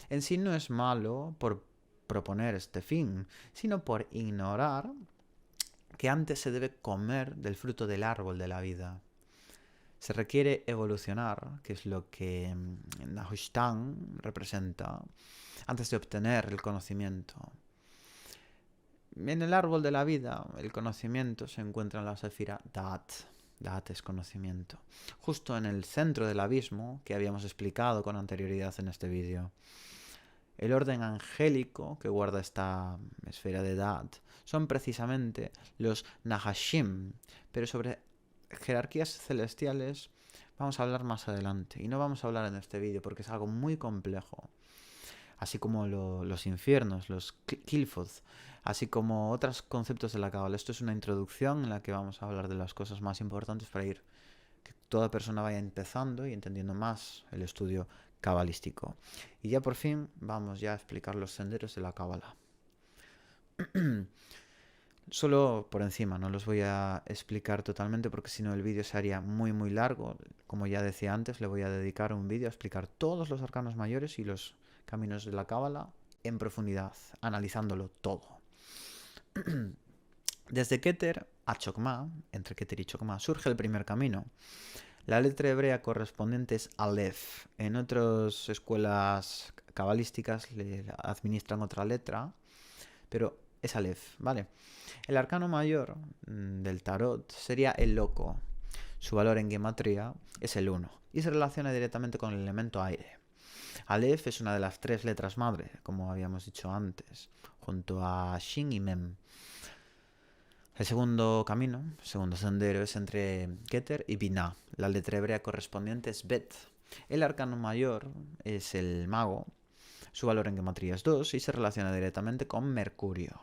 en sí no es malo por proponer este fin, sino por ignorar que antes se debe comer del fruto del árbol de la vida. Se requiere evolucionar, que es lo que Nehushtan representa, antes de obtener el conocimiento. En el árbol de la vida, el conocimiento se encuentra en la sefira Da'at. Da'at es conocimiento. Justo en el centro del abismo, que habíamos explicado con anterioridad en este vídeo. El orden angélico que guarda esta esfera de Da'at son precisamente los Nahashim, pero sobre jerarquías celestiales vamos a hablar más adelante. Y no vamos a hablar en este vídeo porque es algo muy complejo. Así como los infiernos, los Kilfoth, así como otros conceptos de la Cábala. Esto es una introducción en la que vamos a hablar de las cosas más importantes para que toda persona vaya empezando y entendiendo más el estudio cabalístico. Y ya por fin vamos ya a explicar los senderos de la Cábala. Solo por encima, no los voy a explicar totalmente porque si no el vídeo se haría muy largo. Como ya decía antes, le voy a dedicar un vídeo a explicar todos los arcanos mayores y los caminos de la Cábala en profundidad, analizándolo todo. Desde Keter a Chokmah, entre Keter y Chokmah, surge el primer camino. La letra hebrea correspondiente es Aleph. En otras escuelas cabalísticas le administran otra letra, pero es Aleph, ¿vale? El arcano mayor del tarot sería el loco. Su valor en gematría es el 1 y se relaciona directamente con el elemento aire. Aleph es una de las 3 letras madre, como habíamos dicho antes, junto a Shin y Mem. El segundo camino, el segundo sendero, es entre Keter y Binah. La letra hebrea correspondiente es Bet. El arcano mayor es el mago. Su valor en gematría es 2 y se relaciona directamente con Mercurio.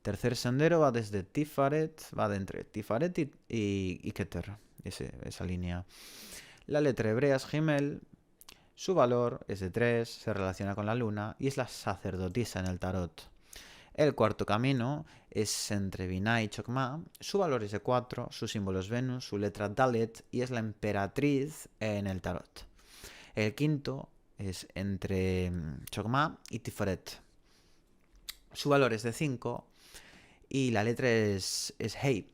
Tercer sendero va desde Tifaret, va de entre Tifaret y Keter, esa línea. La letra hebrea es Gimel, su valor es de 3, se relaciona con la luna y es la sacerdotisa en el tarot. El cuarto camino es entre Binah y Chokmah, su valor es de 4, su símbolo es Venus, su letra Dalet y es la emperatriz en el tarot. El quinto es entre Chokmah y Tifaret. Su valor es de 5 y la letra es Hei.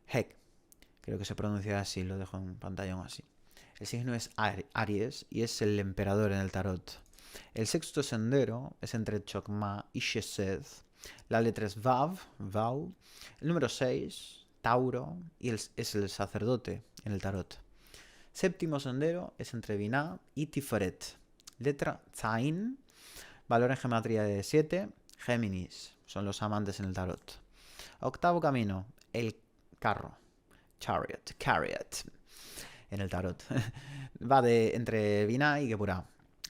Hek. Creo que se pronuncia así, lo dejo en pantalla aún así. El signo es Aries y es el emperador en el tarot. El sexto sendero es entre Chokmah y Shesed. La letra es Vav, Vau. El número 6, Tauro, y es el sacerdote en el tarot. Séptimo sendero es entre Binah y Tiferet. Letra Zain, valor en gematría de 7, Géminis, son los amantes en el tarot. Octavo camino, el carro, Chariot, en el tarot. Va entre Binah y Geburah.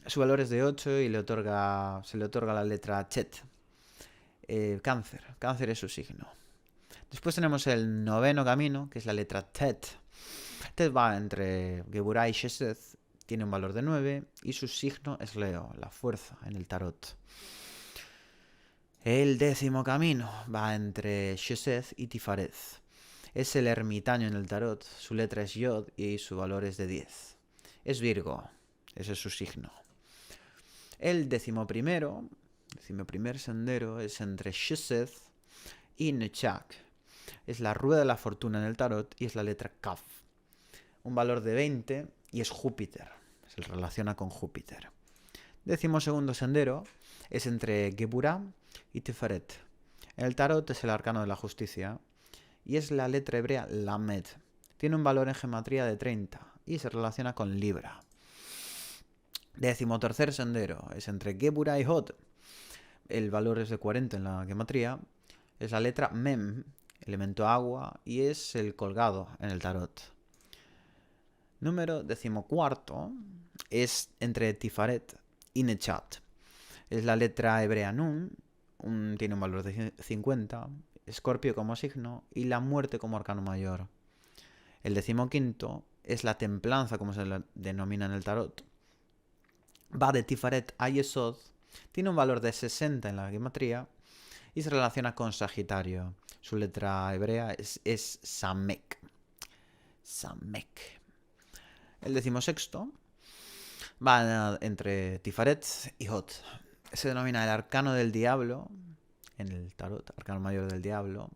Su valor es de 8 y se le otorga la letra Chet. Cáncer es su signo. Después tenemos el noveno camino, que es la letra Tet. Tet va entre Geburah y Shesed, tiene un valor de 9 y su signo es Leo, la fuerza en el tarot. El décimo camino va entre Shesed y Tifaret. Es el ermitaño en el tarot, su letra es Yod y su valor es de 10. Es Virgo, ese es su signo. El primer sendero es entre Shesed y Nechak. Es la rueda de la fortuna en el tarot y es la letra Kaf. Un valor de 20 y es Júpiter, se relaciona con Júpiter. 12º sendero es entre Geburah y Tiferet. En el tarot es el arcano de la justicia y es la letra hebrea Lamed. Tiene un valor en gematría de 30 y se relaciona con Libra. 13º sendero es entre Geburah y Hod. El valor es de 40 en la gematría. es la letra Mem, elemento agua, y es el colgado en el tarot. Número 14 es entre Tifaret y Nechat. Es la letra hebrea Nun, tiene un valor de 50, Escorpio como signo y la muerte como arcano mayor. El 15 es la templanza, como se denomina en el tarot. Va de Tifaret a Yesod, tiene un valor de 60 en la gematría y se relaciona con Sagitario. Su letra hebrea es Samek. Samek. El 16 va entre Tifaret y Hod. Se denomina el arcano del diablo en el tarot, arcano mayor del diablo.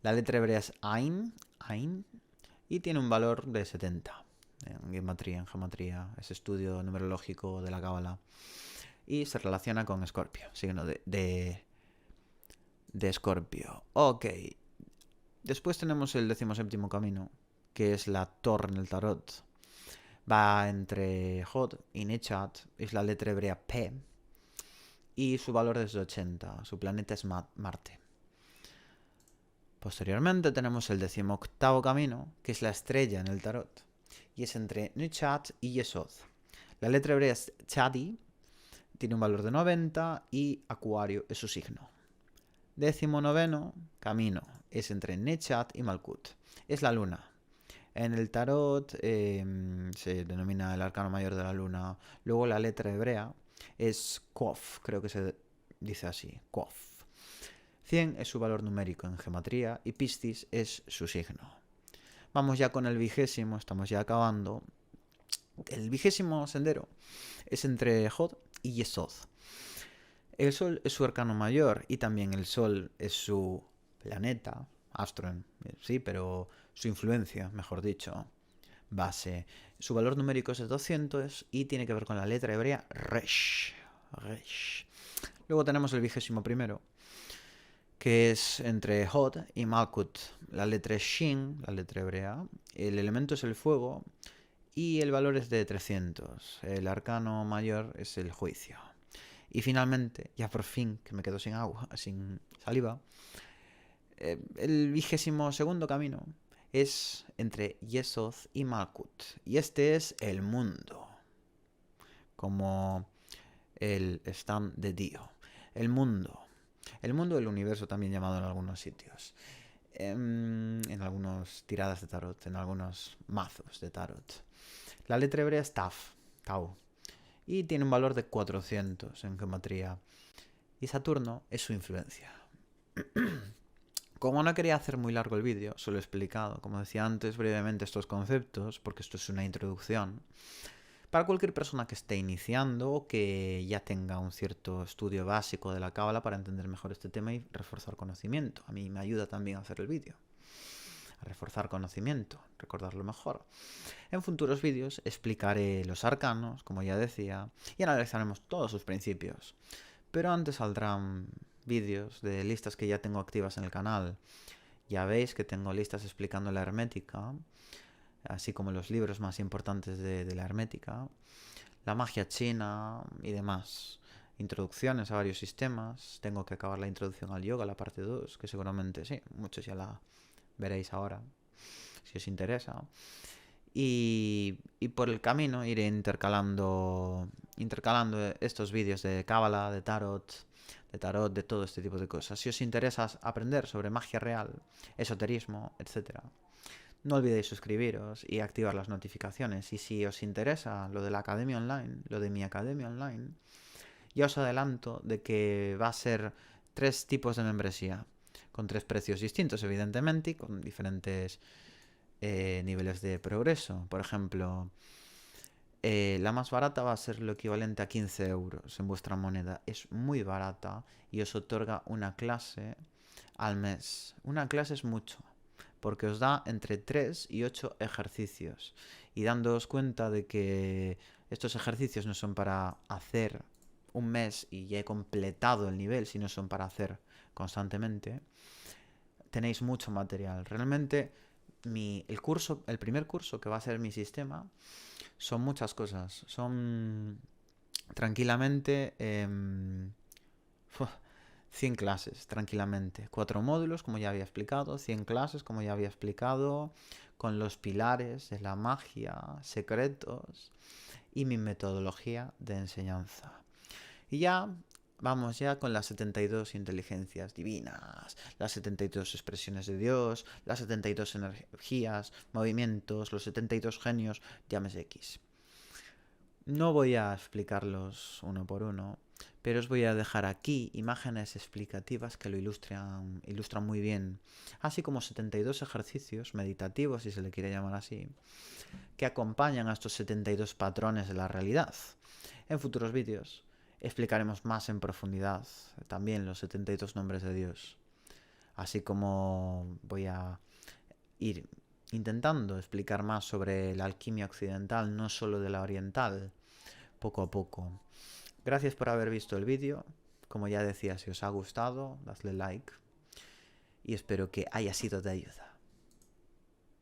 La letra hebrea es Ain, y tiene un valor de 70 en gematría, ese estudio numerológico de la cábala. Y se relaciona con Escorpio, signo de Escorpio. Ok. Después tenemos el 17º camino, que es la torre en el tarot. Va entre Hod y Nechat, es la letra hebrea P, y su valor es de 80. Su planeta es Marte. Posteriormente tenemos el 18º camino, que es la estrella en el tarot, y es entre Nechat y Yesod. La letra hebrea es Chadi, tiene un valor de 90 y Acuario es su signo. 19º camino es entre Nechat y Malkut. Es la luna. En el tarot se denomina el arcano mayor de la luna. Luego la letra hebrea es Kof, creo que se dice así, Kof. 100 es su valor numérico en gematría y Piscis es su signo. Vamos ya con el 20º, estamos ya acabando. El 20º sendero es entre Hod y Yesod. El Sol es su arcano mayor y también el Sol es su planeta, astro, sí, pero su influencia, mejor dicho, base. Su valor numérico es de 200 y tiene que ver con la letra hebrea Resh. Luego tenemos el 21º, que es entre Hod y Malkut. La letra es Shin, la letra hebrea. El elemento es el fuego y el valor es de 300. El arcano mayor es el juicio. Y finalmente, ya por fin, que me quedo sin agua, sin saliva, el 22º camino es entre Yesod y Malkut. Y este es el mundo, como el stand de Dio. El mundo del universo, también llamado en algunos sitios. En algunas tiradas de tarot, en algunos mazos de tarot. La letra hebrea es Tau. Y tiene un valor de 400 en gematría. Y Saturno es su influencia. Como no quería hacer muy largo el vídeo, solo he explicado, como decía antes, brevemente estos conceptos, porque esto es una introducción. Para cualquier persona que esté iniciando o que ya tenga un cierto estudio básico de la cábala para entender mejor este tema y reforzar conocimiento. A mí me ayuda también a hacer el vídeo. A reforzar conocimiento, recordarlo mejor. En futuros vídeos explicaré los arcanos, como ya decía, y analizaremos todos sus principios. Pero antes saldrán vídeos de listas que ya tengo activas en el canal. Ya veis que tengo listas explicando la hermética, así como los libros más importantes de la hermética, la magia china y demás. Introducciones a varios sistemas. Tengo que acabar la introducción al yoga, la parte 2, que seguramente sí, muchos ya la veréis ahora, si os interesa. Y por el camino iré intercalando estos vídeos de cábala, de tarot, de todo este tipo de cosas. Si os interesa aprender sobre magia real, esoterismo, etc., no olvidéis suscribiros y activar las notificaciones. Y si os interesa lo de la academia online, lo de mi academia online, ya os adelanto de que va a ser 3 tipos de membresía, con 3 precios distintos, evidentemente, y con diferentes niveles de progreso. Por ejemplo, la más barata va a ser lo equivalente a 15 euros en vuestra moneda. Es muy barata y os otorga una clase al mes. Una clase es mucho, porque os da entre 3 y 8 ejercicios. Y dándoos cuenta de que estos ejercicios no son para hacer un mes y ya he completado el nivel, sino son para hacer constantemente, tenéis mucho material. Realmente el primer curso que va a ser mi sistema, son muchas cosas. Son tranquilamente 100 clases, tranquilamente. 4 módulos, como ya había explicado. 100 clases, como ya había explicado. Con los pilares de la magia, secretos y mi metodología de enseñanza. Y ya vamos ya con las 72 inteligencias divinas, las 72 expresiones de Dios, las 72 energías, movimientos, los 72 genios, llámese X. No voy a explicarlos uno por uno, pero os voy a dejar aquí imágenes explicativas que lo ilustran muy bien, así como 72 ejercicios meditativos, si se le quiere llamar así, que acompañan a estos 72 patrones de la realidad. En futuros vídeos explicaremos más en profundidad también los 72 nombres de Dios, así como voy a ir intentando explicar más sobre la alquimia occidental, no solo de la oriental, poco a poco. Gracias por haber visto el vídeo. Como ya decía, si os ha gustado, dadle like y espero que haya sido de ayuda.